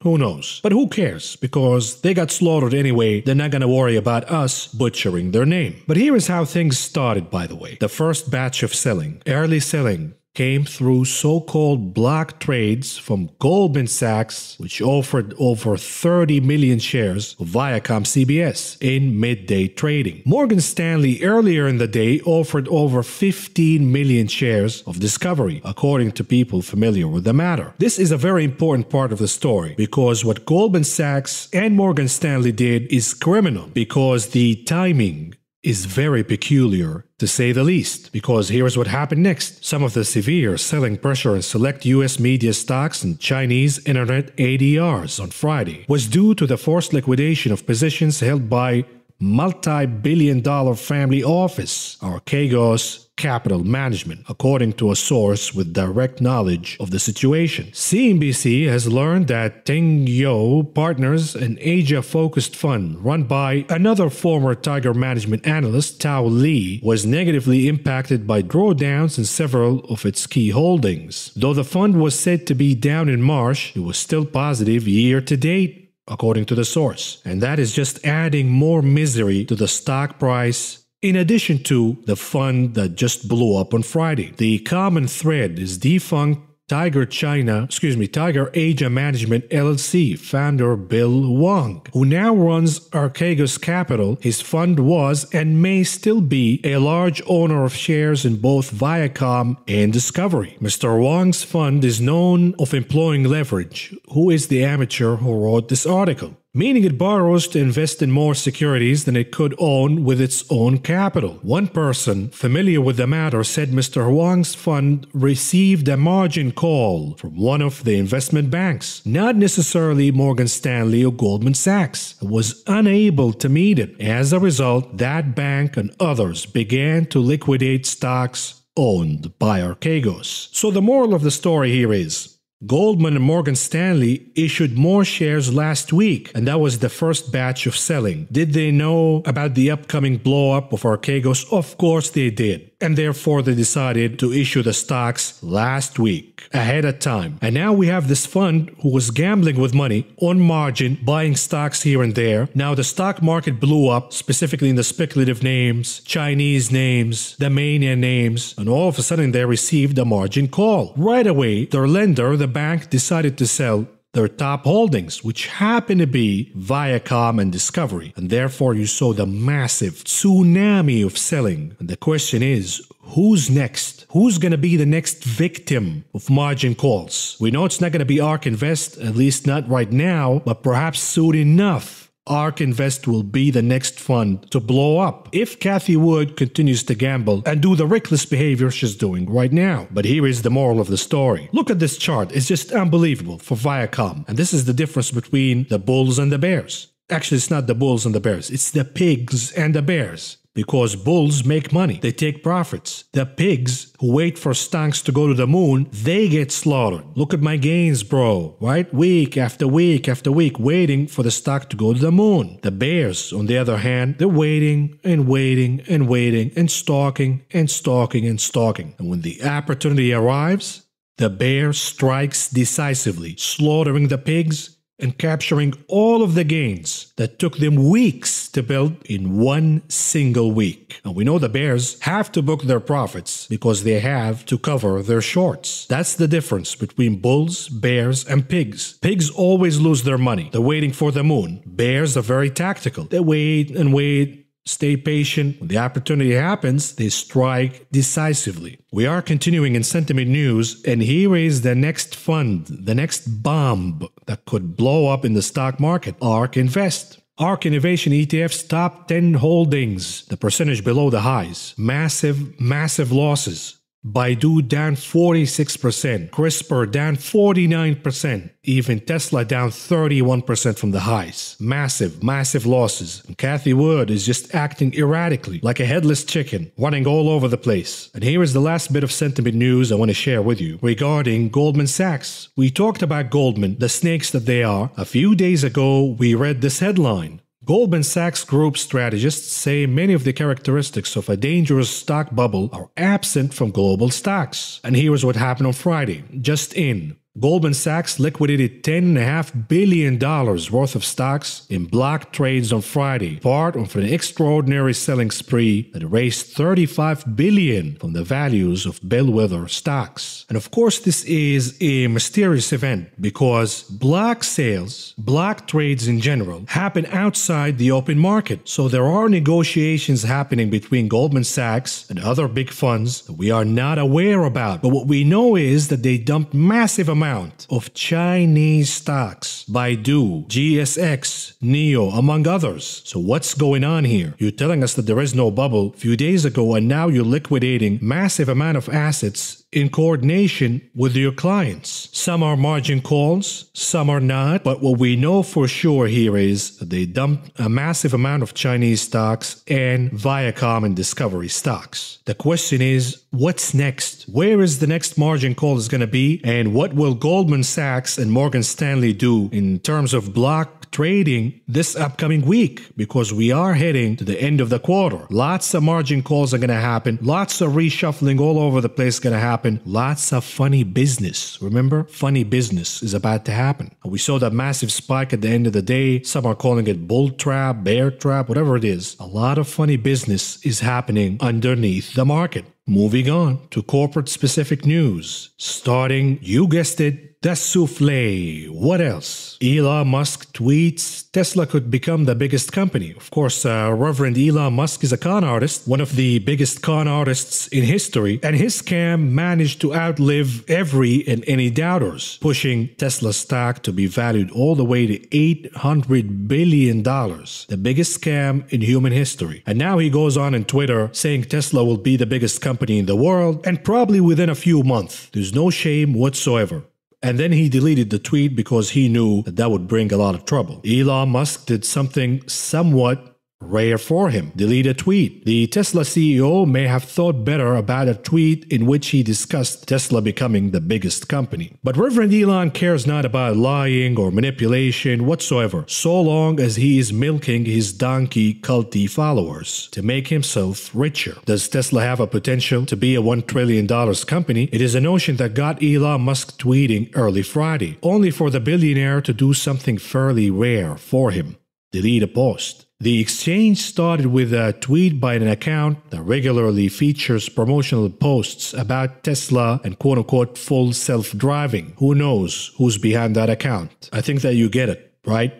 Who knows? But who cares? Because they got slaughtered anyway, they're not gonna worry about us butchering their name. But here is how things started, by the way. The first batch of selling, early selling, came through so-called block trades from Goldman Sachs, which offered over 30 million shares of Viacom CBS in midday trading. Morgan Stanley earlier in the day offered over 15 million shares of Discovery, according to people familiar with the matter. This is a very important part of the story because what Goldman Sachs and Morgan Stanley did is criminal because the timing is very peculiar, to say the least, because here's what happened next. Some of the severe selling pressure in select US media stocks and Chinese internet ADRs on Friday was due to the forced liquidation of positions held by multi-billion-dollar family office, Archegos Capital Management, according to a source with direct knowledge of the situation. CNBC has learned that Teng Yo Partners, an Asia-focused fund run by another former Tiger management analyst, Tao Li, was negatively impacted by drawdowns in several of its key holdings. Though the fund was said to be down in March, it was still positive year-to-date, according to the source. And that is just adding more misery to the stock price, in addition to the fund that just blew up on Friday. The common thread is defunct Tiger Asia Management LLC founder Bill Wang, who now runs Archegos Capital. His fund was and may still be a large owner of shares in both Viacom and Discovery. Mr. Wang's fund is known of employing leverage. Who is the amateur who wrote this article? Meaning it borrows to invest in more securities than it could own with its own capital. One person familiar with the matter said Mr. Wang's fund received a margin call from one of the investment banks, not necessarily Morgan Stanley or Goldman Sachs. It was unable to meet it. As a result, that bank and others began to liquidate stocks owned by Archegos. So the moral of the story here is, Goldman and Morgan Stanley issued more shares last week, and that was the first batch of selling. Did they know about the upcoming blow-up of Archegos? Of course they did. And therefore they decided to issue the stocks last week, ahead of time. And now we have this fund who was gambling with money, on margin, buying stocks here and there. Now the stock market blew up, specifically in the speculative names, Chinese names, the mania names, and all of a sudden they received a margin call. Right away, their lender, the bank, decided to sell their top holdings, which happen to be Viacom and Discovery, and therefore you saw the massive tsunami of selling. And the question is, who's next? Who's going to be the next victim of margin calls? We know it's not going to be ARK Invest, at least not right now, but perhaps soon enough. ARK Invest will be the next fund to blow up if Cathie Wood continues to gamble and do the reckless behavior she's doing right now. But here is the moral of the story. Look at this chart. It's just unbelievable for Viacom. And this is the difference between the bulls and the bears. Actually, it's not the bulls and the bears. It's the pigs and the bears. Because bulls make money. They take profits. The pigs who wait for stocks to go to the moon, they get slaughtered. Look at my gains, bro. Right? Week after week after week, waiting for the stock to go to the moon. The bears, on the other hand, they're waiting and waiting and waiting and stalking and stalking and stalking. And when the opportunity arrives, the bear strikes decisively, slaughtering the pigs and capturing all of the gains that took them weeks to build in one single week. And we know the bears have to book their profits because they have to cover their shorts. That's the difference between bulls, bears, and pigs. Pigs always lose their money. They're waiting for the moon. Bears are very tactical. They wait and wait. Stay patient. When the opportunity happens, they strike decisively. We are continuing in sentiment news, and here is the next fund, the next bomb that could blow up in the stock market, ARK Invest. ARK Innovation ETF's top 10 holdings, the percentage below the highs. Massive losses. Baidu down 46%, CRISPR down 49%, even Tesla down 31% from the highs. Massive losses. And Cathie Wood is just acting erratically, like a headless chicken, running all over the place. And here is the last bit of sentiment news I want to share with you regarding Goldman Sachs. We talked about Goldman, the snakes that they are. A few days ago, we read this headline. Goldman Sachs Group strategists say many of the characteristics of a dangerous stock bubble are absent from global stocks. And here's what happened on Friday. Just in. Goldman Sachs liquidated $10.5 billion worth of stocks in block trades on Friday, part of an extraordinary selling spree that raised $35 billion from the values of bellwether stocks. And of course, this is a mysterious event because block sales, block trades in general, happen outside the open market. So there are negotiations happening between Goldman Sachs and other big funds that we are not aware about. But what we know is that they dumped massive amounts of Chinese stocks, Baidu, GSX, Neo, among others. So what's going on here? You're telling us that there is no bubble a few days ago and now you're liquidating massive amount of assets in coordination with your clients. Some are margin calls, some are not, but what we know for sure here is that they dumped a massive amount of Chinese stocks and Viacom and Discovery stocks. The question is, what's next? Where is the next margin call is going to be? And what will Goldman Sachs and Morgan Stanley do in terms of block trading this upcoming week? Because we are heading to the end of the quarter. Lots of margin calls are going to happen. Lots of reshuffling all over the place going to happen. Lots of funny business. Remember? Funny business is about to happen. We saw that massive spike at the end of the day. Some are calling it bull trap, bear trap, whatever it is. A lot of funny business is happening underneath the market. Moving on to corporate specific news. Starting, you guessed it, the Soufflé. What else? Elon Musk tweets Tesla could become the biggest company. Of course, Reverend Elon Musk is a con artist, one of the biggest con artists in history, and his scam managed to outlive every and any doubters, pushing Tesla stock to be valued all the way to $800 billion, the biggest scam in human history. And now he goes on Twitter saying Tesla will be the biggest company in the world, and probably within a few months. There's no shame whatsoever. And then he deleted the tweet because he knew that would bring a lot of trouble. Elon Musk did something somewhat rare for him. Delete a tweet. The Tesla CEO may have thought better about a tweet in which he discussed Tesla becoming the biggest company. But Reverend Elon cares not about lying or manipulation whatsoever, so long as he is milking his donkey culty followers to make himself richer. Does Tesla have a potential to be a $1 trillion company? It is a notion that got Elon Musk tweeting early Friday, only for the billionaire to do something fairly rare for him. Delete a post. The exchange started with a tweet by an account that regularly features promotional posts about Tesla and quote-unquote full self-driving. Who knows who's behind that account? I think that you get it, right?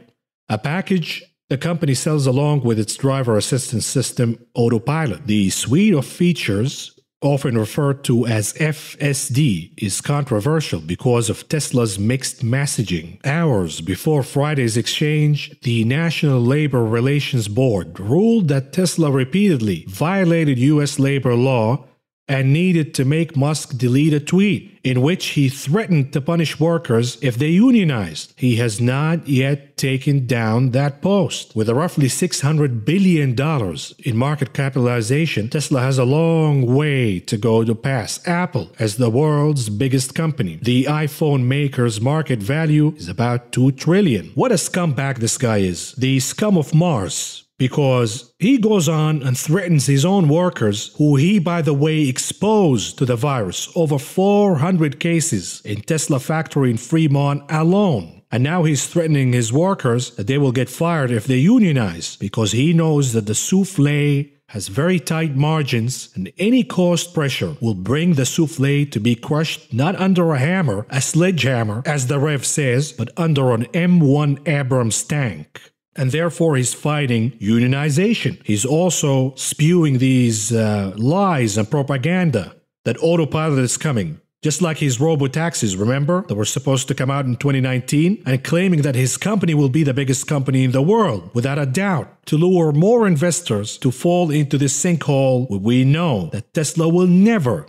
A package the company sells along with its driver assistance system, Autopilot. The suite of features, often referred to as FSD, is controversial because of Tesla's mixed messaging. Hours before Friday's exchange, the National Labor Relations Board ruled that Tesla repeatedly violated U.S. labor law and needed to make Musk delete a tweet in which he threatened to punish workers if they unionized. He has not yet taken down that post. With a roughly $600 billion in market capitalization, Tesla has a long way to go to pass Apple as the world's biggest company. The iPhone maker's market value is about $2 trillion. What a scumbag this guy is. The scum of Mars. Because he goes on and threatens his own workers, who he, by the way, exposed to the virus. Over 400 cases in Tesla factory in Fremont alone. And now he's threatening his workers that they will get fired if they unionize, because he knows that the Soufflé has very tight margins, and any cost pressure will bring the Soufflé to be crushed not under a hammer, a sledgehammer, as the Rev says, but under an M1 Abrams tank. And therefore he's fighting unionization. He's also spewing these lies and propaganda that Autopilot is coming. Just like his robo-taxis, remember? That were supposed to come out in 2019, and claiming that his company will be the biggest company in the world, without a doubt, to lure more investors to fall into this sinkhole where we know that Tesla will never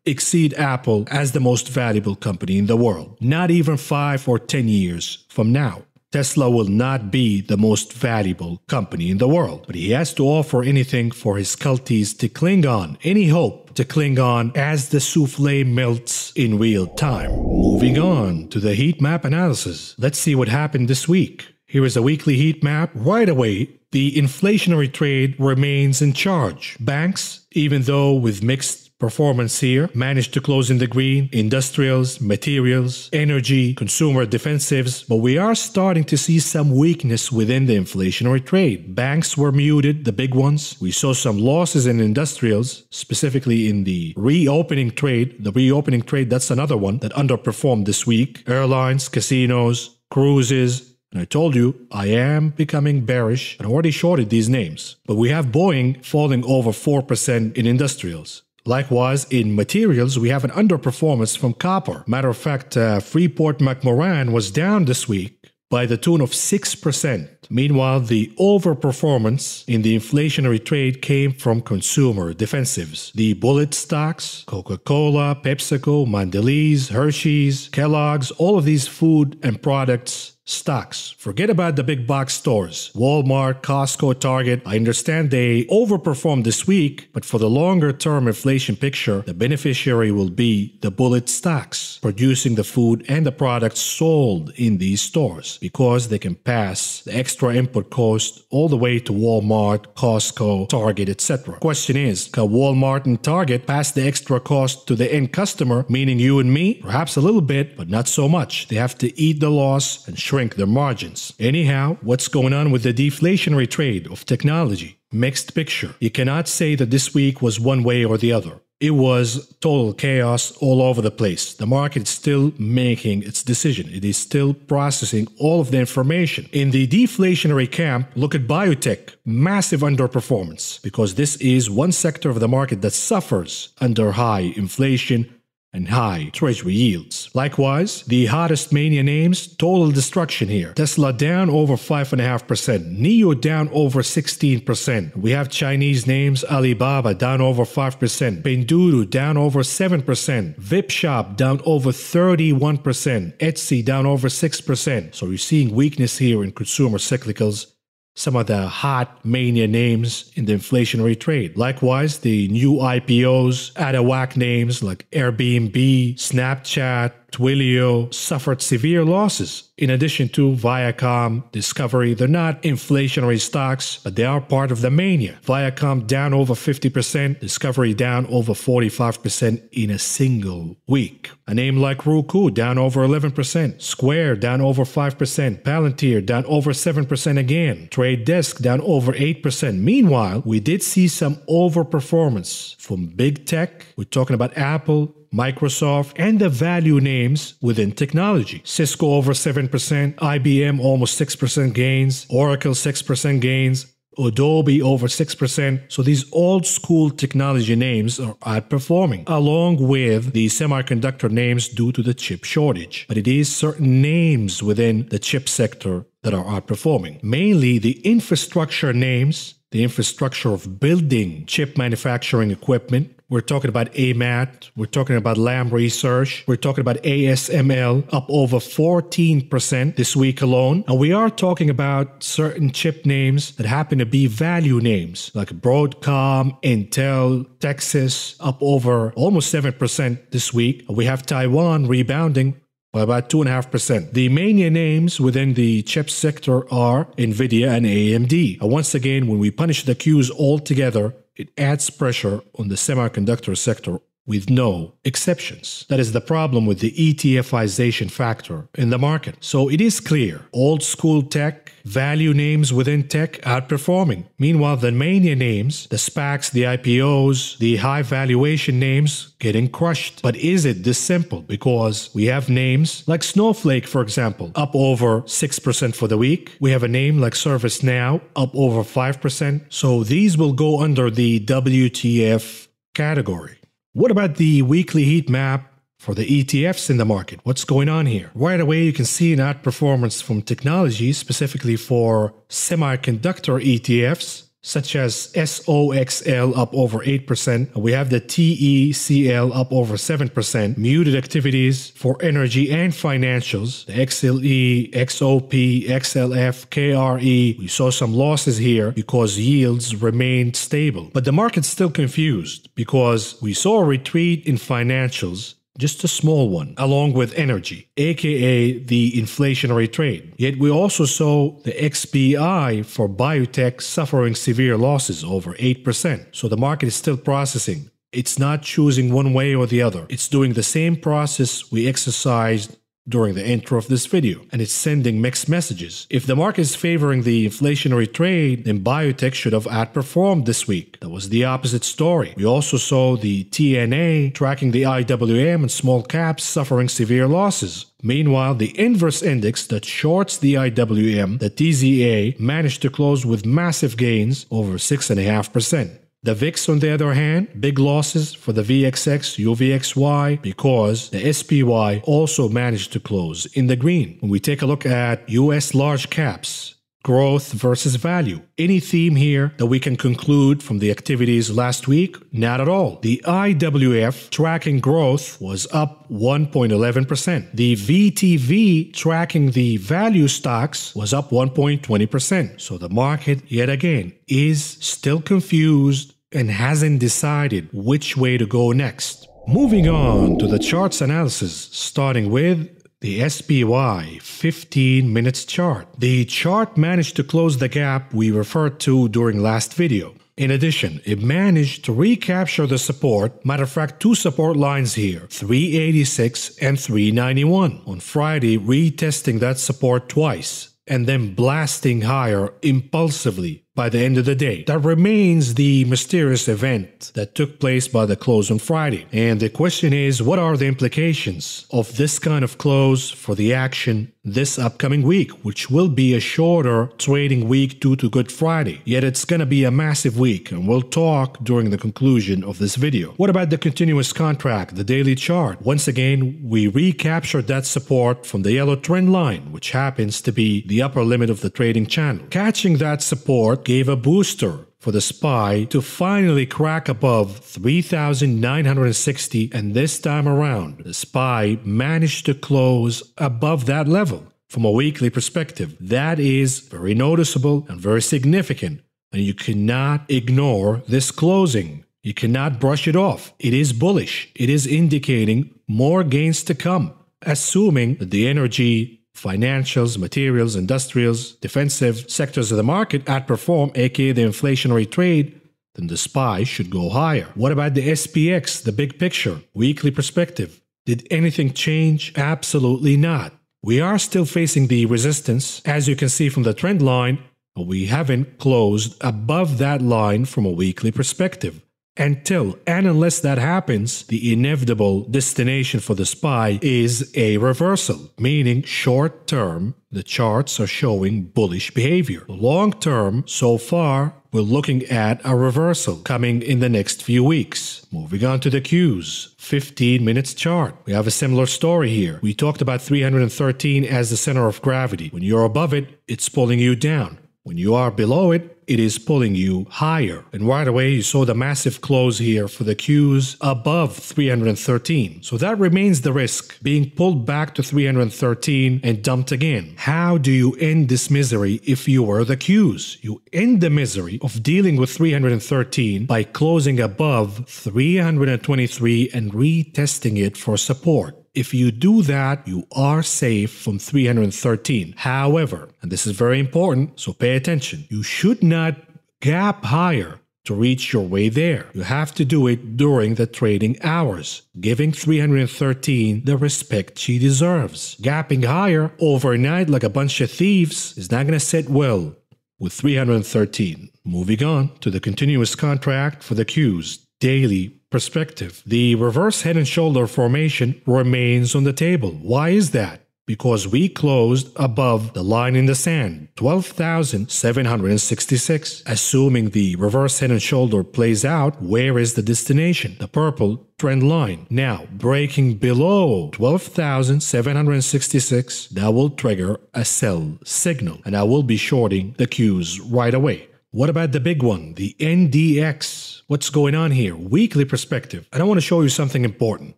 exceed Apple as the most valuable company in the world. Not even 5 or 10 years from now. Tesla will not be the most valuable company in the world, but he has to offer anything for his culties to cling on, any hope to cling on as the Soufflé melts in real time. Moving on to the heat map analysis. Let's see what happened this week. Here is a weekly heat map. Right away, the inflationary trade remains in charge. Banks, even though with mixed performance here, managed to close in the green, industrials, materials, energy, consumer defensives, but we are starting to see some weakness within the inflationary trade. Banks were muted, the big ones. We saw some losses in industrials, specifically in the reopening trade. The reopening trade, that's another one that underperformed this week. Airlines, casinos, cruises. And I told you, I am becoming bearish and already shorted these names. But we have Boeing falling over 4% in industrials. Likewise, in materials, we have an underperformance from copper. Matter of fact, Freeport-McMoRan was down this week by the tune of 6%. Meanwhile, the overperformance in the inflationary trade came from consumer defensives. The bullet stocks, Coca-Cola, PepsiCo, Mondelez, Hershey's, Kellogg's, all of these food and products stocks. Forget about the big box stores. Walmart, Costco, Target. I understand they overperformed this week, but for the longer term inflation picture, the beneficiary will be the bullet stocks, producing the food and the products sold in these stores, because they can pass the extra input cost all the way to Walmart, Costco, Target, etc. Question is, can Walmart and Target pass the extra cost to the end customer, meaning you and me? Perhaps a little bit, but not so much. They have to eat the loss and shrink their margins. Anyhow, what's going on with the deflationary trade of technology? Mixed picture. You cannot say that this week was one way or the other. It was total chaos all over the place. The market is still making its decision. It is still processing all of the information. In the deflationary camp, look at biotech. Massive underperformance, because this is one sector of the market that suffers under high inflation and high treasury yields. Likewise, the hottest mania names, total destruction here. Tesla down over 5.5%, NIO down over 16%. We have Chinese names, Alibaba down over 5%, Pinduoduo down over 7%, Vipshop down over 31%, Etsy down over 6%. So you're seeing weakness here in consumer cyclicals. Some of the hot mania names in the inflationary trade. Likewise, the new IPOs at a whack names like Airbnb, Snapchat, Twilio suffered severe losses. In addition to Viacom, Discovery, they're not inflationary stocks, but they are part of the mania. Viacom down over 50%, Discovery down over 45% in a single week. A name like Roku down over 11%, Square down over 5%, Palantir down over 7% again, Trade Desk down over 8%. Meanwhile, we did see some overperformance from big tech. We're talking about Apple, Microsoft, and the value names within technology. Cisco over 7%, IBM almost 6% gains, Oracle 6% gains, Adobe over 6%. So these old school technology names are outperforming, along with the semiconductor names due to the chip shortage. But it is certain names within the chip sector that are outperforming. Mainly the infrastructure names, the infrastructure of building chip manufacturing equipment. We're talking about AMAT, we're talking about Lam Research, we're talking about ASML up over 14% this week alone. And we are talking about certain chip names that happen to be value names like Broadcom, Intel, Texas up over almost 7% this week. We have Taiwan rebounding by about 2.5%. The mania names within the chip sector are NVIDIA and AMD. And once again, when we punish the Qs all together, it adds pressure on the semiconductor sector with no exceptions. That is the problem with the ETFization factor in the market. So it is clear, old school tech, value names within tech outperforming. Meanwhile, the mania names, the SPACs, the IPOs, the high valuation names getting crushed. But is it this simple? Because we have names like Snowflake, for example, up over 6% for the week. We have a name like ServiceNow up over 5%. So these will go under the WTF category. What about the weekly heat map for the ETFs in the market? What's going on here? Right away, you can see an outperformance from technology, specifically for semiconductor ETFs, such as SOXL up over 8%. We have the TECL up over 7%. Muted activities for energy and financials. The XLE, XOP, XLF, KRE. We saw some losses here because yields remained stable. But the market's still confused because we saw a retreat in financials, just a small one, along with energy, aka the inflationary trade. Yet we also saw the XBI for biotech suffering severe losses, over 8%. So the market is still processing It's not choosing one way or the other. It's doing the same process we exercised during the intro of this video, and it's sending mixed messages. If the market is favoring the inflationary trade, then biotech should have outperformed this week. That was the opposite story. We also saw the TNA tracking the IWM and small caps suffering severe losses. Meanwhile, the inverse index that shorts the IWM, the TZA, managed to close with massive gains over 6.5%. The VIX, on the other hand, big losses for the VXX, UVXY, because the SPY also managed to close in the green. When we take a look at US large caps, growth versus value. Any theme here that we can conclude from the activities last week? Not at all. The IWF tracking growth was up 1.11%. The VTV tracking the value stocks was up 1.20%. So the market, yet again, is still confused and hasn't decided which way to go next. Moving on to the charts analysis, starting with the SPY 15 minutes chart. The chart managed to close the gap we referred to during last video. In addition, it managed to recapture the support, matter of fact, two support lines here, 386 and 391. On Friday, retesting that support twice, and then blasting higher impulsively by the end of the day. That remains the mysterious event that took place by the close on Friday. And the question is, what are the implications of this kind of close for the action this upcoming week, which will be a shorter trading week due to Good Friday. Yet it's going to be a massive week, and we'll talk during the conclusion of this video. What about the continuous contract, the daily chart? Once again, we recaptured that support from the yellow trend line, which happens to be the upper limit of the trading channel. Catching that support gave a booster for the SPY to finally crack above 3,960, and this time around, the SPY managed to close above that level. From a weekly perspective, that is very noticeable and very significant, and you cannot ignore this closing. You cannot brush it off. It is bullish. It is indicating more gains to come, assuming that the energy, financials, materials, industrials, defensive sectors of the market outperform, aka the inflationary trade, then the SPY should go higher. What about the SPX, the big picture, weekly perspective? Did anything change? Absolutely not. We are still facing the resistance, as you can see from the trend line, but we haven't closed above that line from a weekly perspective. Until and unless that happens, the inevitable destination for the SPY is a reversal, meaning short term, the charts are showing bullish behavior. Long term, so far, we're looking at a reversal coming in the next few weeks. Moving on to the Qs, 15 minutes chart. We have a similar story here. We talked about 313 as the center of gravity. When you're above it, it's pulling you down. When you are below it, it is pulling you higher. And right away, you saw the massive close here for the Qs above 313. So that remains the risk, being pulled back to 313 and dumped again. How do you end this misery if you were the Qs? You end the misery of dealing with 313 by closing above 323 and retesting it for support. If you do that, you are safe from 313. However, and this is very important, so pay attention, you should not gap higher to reach your way there. You have to do it during the trading hours, giving 313 the respect she deserves. Gapping higher overnight like a bunch of thieves is not going to sit well with 313. Moving on to the continuous contract for the Qs, daily perspective. The reverse head and shoulder formation remains on the table. Why is that? Because we closed above the line in the sand, 12,766. Assuming the reverse head and shoulder plays out, where is the destination? The purple trend line. Now, breaking below 12,766, that will trigger a sell signal, and I will be shorting the Qs right away. What about the big one, the NDX? What's going on here? Weekly perspective. And I want to show you something important.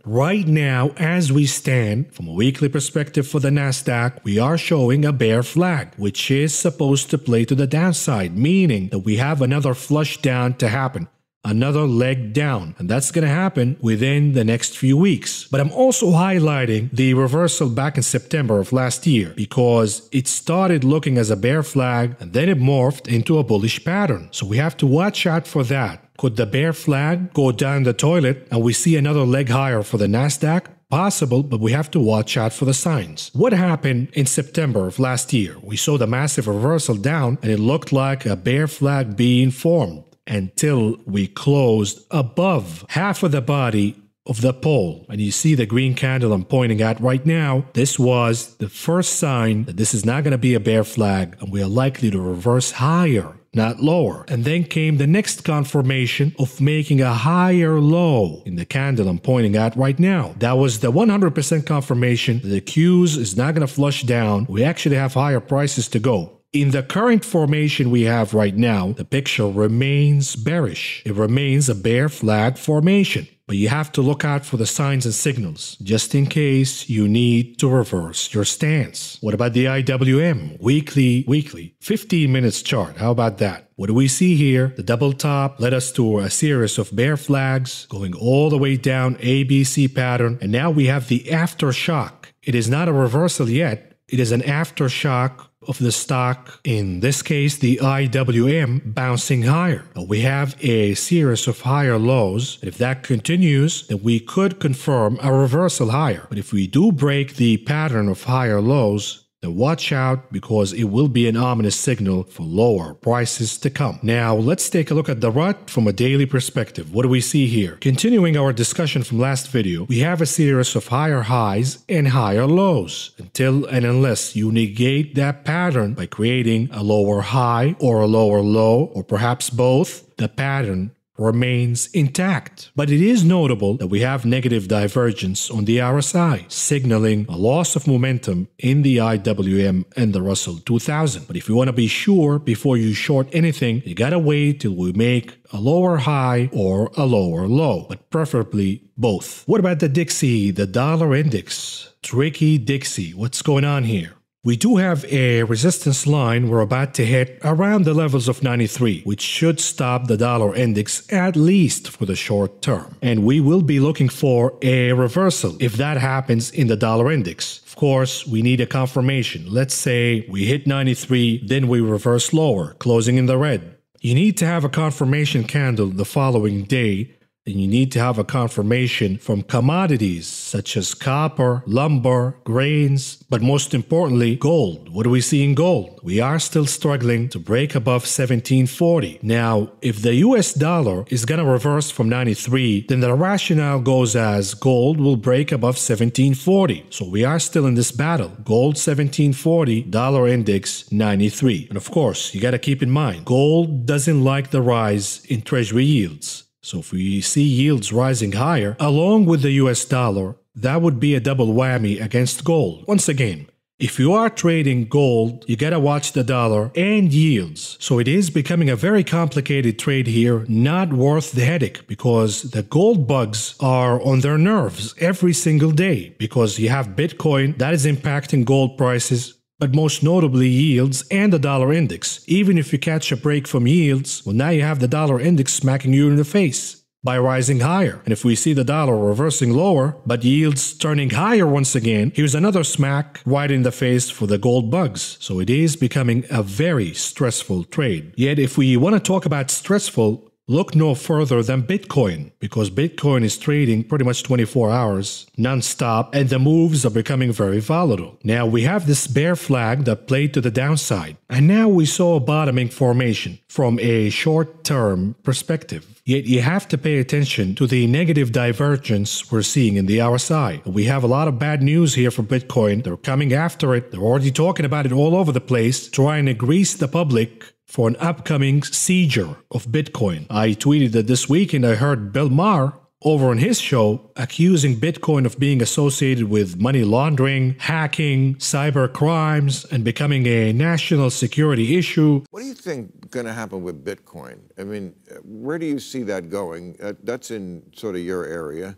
Right now, as we stand, from a weekly perspective for the NASDAQ, we are showing a bear flag, which is supposed to play to the downside, meaning that we have another flush down to happen. Another leg down, and that's going to happen within the next few weeks. But I'm also highlighting the reversal back in September of last year because it started looking as a bear flag and then it morphed into a bullish pattern. So we have to watch out for that. Could the bear flag go down the toilet and we see another leg higher for the Nasdaq? Possible, but we have to watch out for the signs. What happened in September of last year? We saw the massive reversal down and it looked like a bear flag being formed until we closed above half of the body of the pole. And you see the green candle I'm pointing at right now. This was the first sign that this is not going to be a bear flag and we are likely to reverse higher, not lower. And then came the next confirmation of making a higher low in the candle I'm pointing at right now. That was the 100% confirmation that the Qs is not going to flush down. We actually have higher prices to go. In the current formation we have right now, the picture remains bearish. It remains a bear flag formation. But you have to look out for the signs and signals, just in case you need to reverse your stance. What about the IWM? Weekly, 15 minutes chart. How about that? What do we see here? The double top led us to a series of bear flags going all the way down, ABC pattern. And now we have the aftershock. It is not a reversal yet. It is an aftershock of the stock, in this case the IWM, bouncing higher. We have a series of higher lows, and if that continues, then we could confirm a reversal higher. But if we do break the pattern of higher lows, then watch out, because it will be an ominous signal for lower prices to come. Now, let's take a look at the rut from a daily perspective. What do we see here? Continuing our discussion from last video, we have a series of higher highs and higher lows, until and unless you negate that pattern by creating a lower high or a lower low, or perhaps both. The pattern remains intact. But it is notable that we have negative divergence on the RSI, signaling a loss of momentum in the IWM and the Russell 2000. But if you want to be sure before you short anything, you gotta wait till we make a lower high or a lower low, but preferably both. What about the Dixie, the dollar index? Tricky Dixie, what's going on here? We do have a resistance line we're about to hit around the levels of 93, which should stop the dollar index at least for the short term. And we will be looking for a reversal if that happens in the dollar index. Of course, we need a confirmation. Let's say we hit 93, then we reverse lower, closing in the red. You need to have a confirmation candle the following day. And you need to have a confirmation from commodities such as copper, lumber, grains, but most importantly, gold. What do we see in gold? We are still struggling to break above 1740. Now, if the US dollar is going to reverse from 93, then the rationale goes as gold will break above 1740. So we are still in this battle. Gold 1740, dollar index 93. And of course, you got to keep in mind, gold doesn't like the rise in treasury yields. So if we see yields rising higher, along with the US dollar, that would be a double whammy against gold. Once again, if you are trading gold, you gotta watch the dollar and yields. So it is becoming a very complicated trade here, not worth the headache, because the gold bugs are on their nerves every single day, because you have Bitcoin that is impacting gold prices, but most notably yields and the dollar index. Even if you catch a break from yields, well, now you have the dollar index smacking you in the face by rising higher. And if we see the dollar reversing lower, but yields turning higher once again, here's another smack right in the face for the gold bugs. So it is becoming a very stressful trade. Yet if we want to talk about stressful, look no further than Bitcoin, because Bitcoin is trading pretty much 24 hours, non-stop, and the moves are becoming very volatile. Now we have this bear flag that played to the downside, and now we saw a bottoming formation from a short-term perspective. Yet you have to pay attention to the negative divergence we're seeing in the RSI. We have a lot of bad news here for Bitcoin. They're coming after it. They're already talking about it all over the place, trying to grease the public for an upcoming seizure of Bitcoin. I tweeted that this week, and I heard Bill Maher over on his show accusing Bitcoin of being associated with money laundering, hacking, cyber crimes, and becoming a national security issue. What do you think going to happen with Bitcoin? I mean, where do you see that going? That's in sort of your area.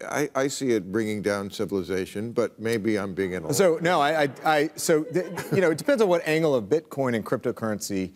I see it bringing down civilization, but maybe I'm being an. So no, you know, it depends on what angle of Bitcoin and cryptocurrency,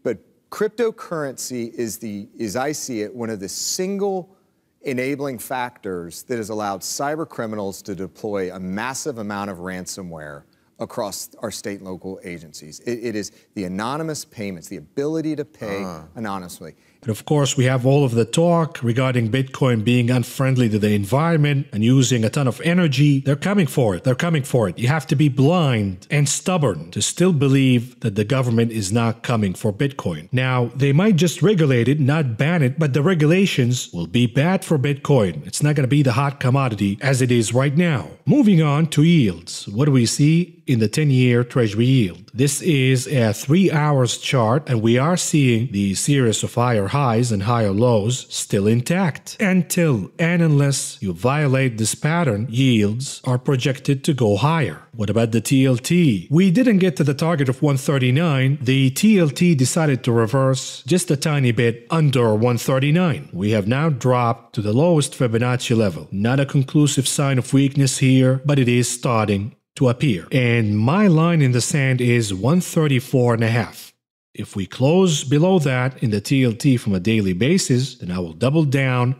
but cryptocurrency is I see it, one of the single enabling factors that has allowed cyber criminals to deploy a massive amount of ransomware across our state and local agencies. It is the anonymous payments, the ability to pay anonymously. But of course, we have all of the talk regarding Bitcoin being unfriendly to the environment and using a ton of energy. They're coming for it. They're coming for it. You have to be blind and stubborn to still believe that the government is not coming for Bitcoin. Now, they might just regulate it, not ban it, but the regulations will be bad for Bitcoin. It's not going to be the hot commodity as it is right now. Moving on to yields. What do we see in the 10-year Treasury yield? This is a 3-hour chart, and we are seeing the series of higher highs and higher lows still intact. Until and unless you violate this pattern, yields are projected to go higher. What about the TLT? We didn't get to the target of 139. The TLT decided to reverse just a tiny bit under 139. We have now dropped to the lowest Fibonacci level. Not a conclusive sign of weakness here, but it is starting to appear. And my line in the sand is 134.5. If we close below that in the TLT from a daily basis, then I will double down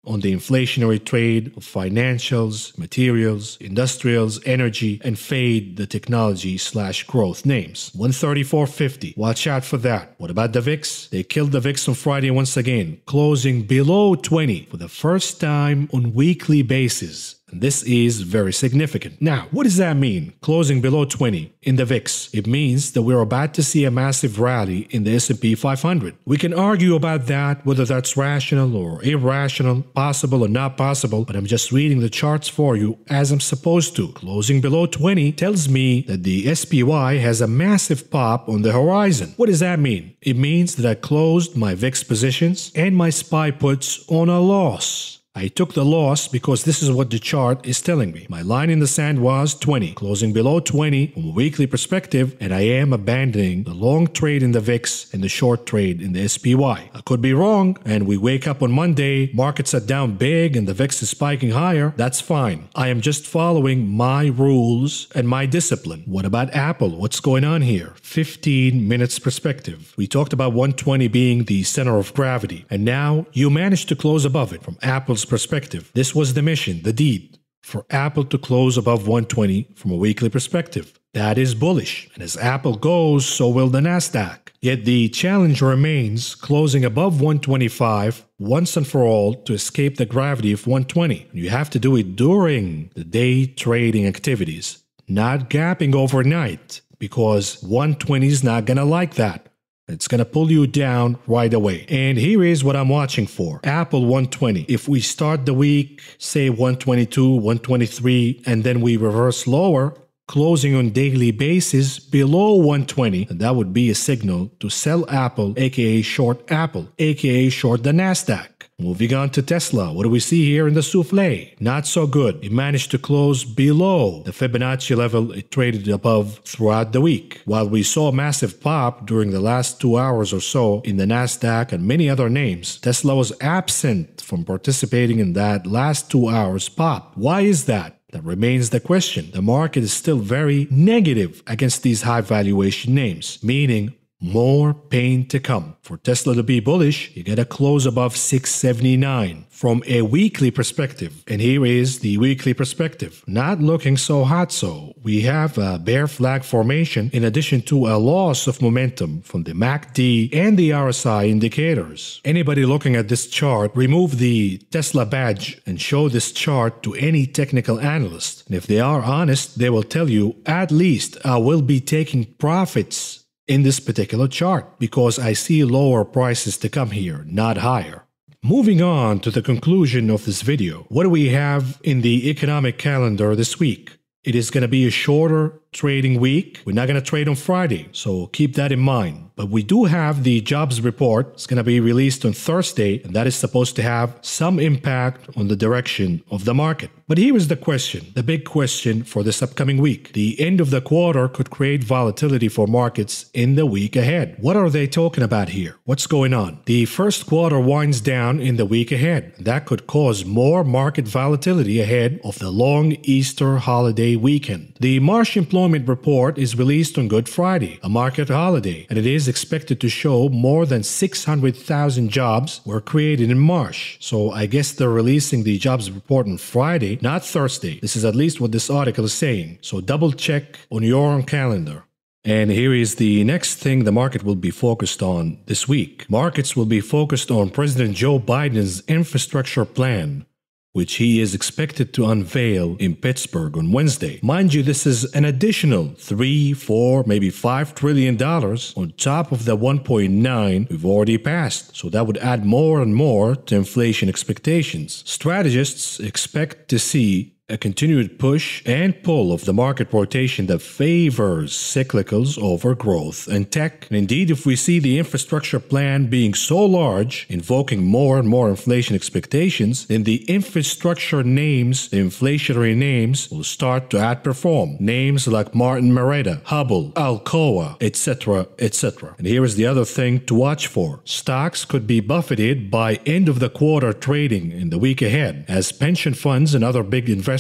on the inflationary trade of financials, materials, industrials, energy, and fade the technology/growth names. 134.50. Watch out for that. What about the VIX? They killed the VIX on Friday once again, closing below 20 for the first time on weekly basis. This is very significant. Now, what does that mean? Closing below 20 in the VIX. It means that we're about to see a massive rally in the S&P 500. We can argue about that, whether that's rational or irrational, possible or not possible, but I'm just reading the charts for you as I'm supposed to. Closing below 20 tells me that the SPY has a massive pop on the horizon. What does that mean? It means that I closed my VIX positions and my SPY puts on a loss. I took the loss because this is what the chart is telling me. My line in the sand was 20, closing below 20 from a weekly perspective, and I am abandoning the long trade in the VIX and the short trade in the SPY. I could be wrong, and we wake up on Monday, markets are down big and the VIX is spiking higher. That's fine. I am just following my rules and my discipline. What about Apple? What's going on here? 15 minutes perspective. We talked about 120 being the center of gravity, and now you managed to close above it from Apple's perspective. This was the mission, the deed, for Apple to close above 120 from a weekly perspective. That is bullish, and as Apple goes, so will the Nasdaq. Yet the challenge remains closing above 125 once and for all to escape the gravity of 120. You have to do it during the day trading activities, not gapping overnight, because 120 is not gonna like that. It's going to pull you down right away. And here is what I'm watching for. Apple 120. If we start the week, say 122, 123, and then we reverse lower, closing on daily basis below 120, and that would be a signal to sell Apple, aka short Apple, aka short the Nasdaq. Moving on to Tesla, what do we see here in the Soufflé? Not so good. It managed to close below the Fibonacci level it traded above throughout the week. While we saw a massive pop during the last 2 hours or so in the Nasdaq and many other names, Tesla was absent from participating in that last 2 hours pop. Why is that? That remains the question. The market is still very negative against these high valuation names, meaning more pain to come. For Tesla to be bullish, you gotta close above 679 from a weekly perspective. And here is the weekly perspective. Not looking so hot so. We have a bear flag formation in addition to a loss of momentum from the MACD and the RSI indicators. Anybody looking at this chart, remove the Tesla badge and show this chart to any technical analyst. And if they are honest, they will tell you, at least I will be taking profits in this particular chart because I see lower prices to come here, not higher. Moving on to the conclusion of this video, what do we have in the economic calendar this week? It is going to be a shorter trading week. We're not going to trade on Friday, so keep that in mind. But we do have the jobs report. It's going to be released on Thursday, and that is supposed to have some impact on the direction of the market. But here is the question, the big question for this upcoming week. The end of the quarter could create volatility for markets in the week ahead. What are they talking about here? What's going on? The first quarter winds down in the week ahead. That could cause more market volatility ahead of the long Easter holiday weekend. The March employment report is released on Good Friday, a market holiday, and it is expected to show more than 600,000 jobs were created in March. So I guess they're releasing the jobs report on Friday, not Thursday. This is at least what this article is saying. So double check on your own calendar. And here is the next thing the market will be focused on this week. Markets will be focused on President Joe Biden's infrastructure plan, which he is expected to unveil in Pittsburgh on Wednesday. Mind you, this is an additional $3, $4, maybe $5 trillion on top of the 1.9 we've already passed. So that would add more and more to inflation expectations. Strategists expect to see a continued push and pull of the market rotation that favors cyclicals over growth and tech. And indeed, if we see the infrastructure plan being so large, invoking more and more inflation expectations, then the infrastructure names, the inflationary names, will start to outperform. Names like Martin Marietta, Hubble, Alcoa, etc., etc. And here is the other thing to watch for. Stocks could be buffeted by end of the quarter trading in the week ahead, as pension funds and other big investors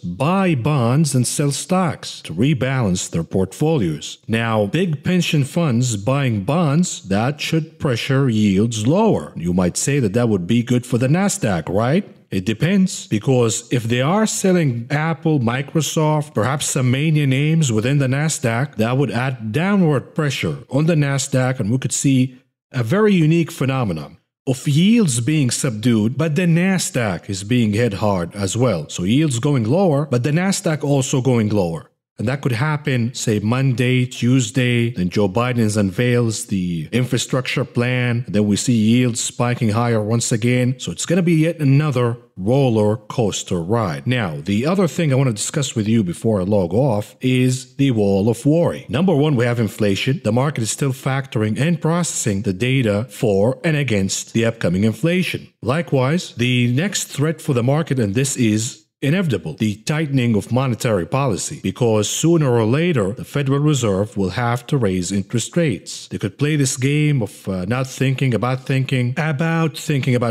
buy bonds and sell stocks to rebalance their portfolios. Now, big pension funds buying bonds, that should pressure yields lower. You might say that that would be good for the Nasdaq, right? It depends, because if they are selling Apple, Microsoft, perhaps some mania names within the Nasdaq, that would add downward pressure on the Nasdaq, and we could see a very unique phenomenon of yields being subdued, but the Nasdaq is being hit hard as well. So yields going lower, but the Nasdaq also going lower. And that could happen, say, Monday, Tuesday, then Joe Biden unveils the infrastructure plan, then we see yields spiking higher once again. So it's going to be yet another roller coaster ride. Now, the other thing I want to discuss with you before I log off is the wall of worry. Number one, we have inflation. The market is still factoring and processing the data for and against the upcoming inflation. Likewise, the next threat for the market, and this is inevitable, the tightening of monetary policy, because sooner or later the Federal Reserve will have to raise interest rates. They could play this game of not thinking about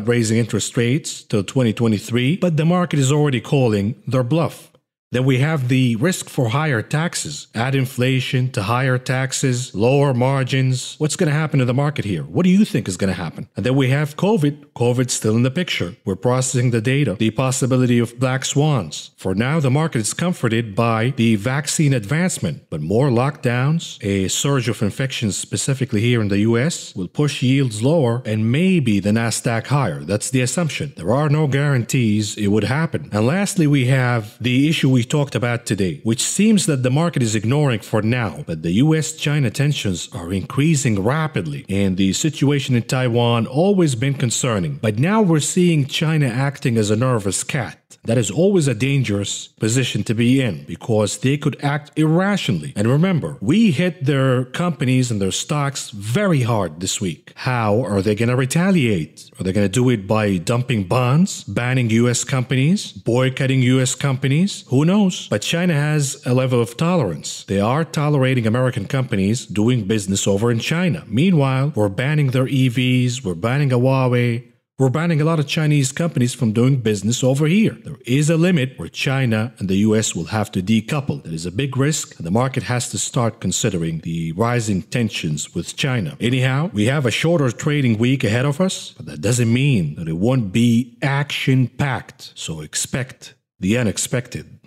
raising interest rates till 2023, but the market is already calling their bluff. Then we have the risk for higher taxes. Add inflation to higher taxes, lower margins. What's going to happen to the market here? What do you think is going to happen? And then we have COVID. COVID's still in the picture. We're processing the data. The possibility of black swans. For now, the market is comforted by the vaccine advancement, but more lockdowns, a surge of infections specifically here in the US, will push yields lower and maybe the Nasdaq higher. That's the assumption. There are no guarantees it would happen. And lastly, we have the issue we talked about today, which seems that the market is ignoring for now, but the US-China tensions are increasing rapidly, and the situation in Taiwan always been concerning. But now we're seeing China acting as a nervous cat. That is always a dangerous position to be in, because they could act irrationally. And remember, we hit their companies and their stocks very hard this week. How are they going to retaliate? Are they going to do it by dumping bonds, banning US companies, boycotting US companies? Who knows? But China has a level of tolerance. They are tolerating American companies doing business over in China. Meanwhile, we're banning their EVs, we're banning Huawei, we're banning a lot of Chinese companies from doing business over here. There is a limit where China and the US will have to decouple. That is a big risk, and the market has to start considering the rising tensions with China. Anyhow, we have a shorter trading week ahead of us, but that doesn't mean that it won't be action-packed. So expect the unexpected.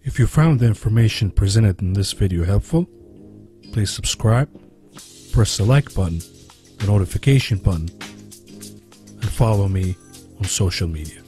If you found the information presented in this video helpful, please subscribe, press the like button, the notification button, and follow me on social media.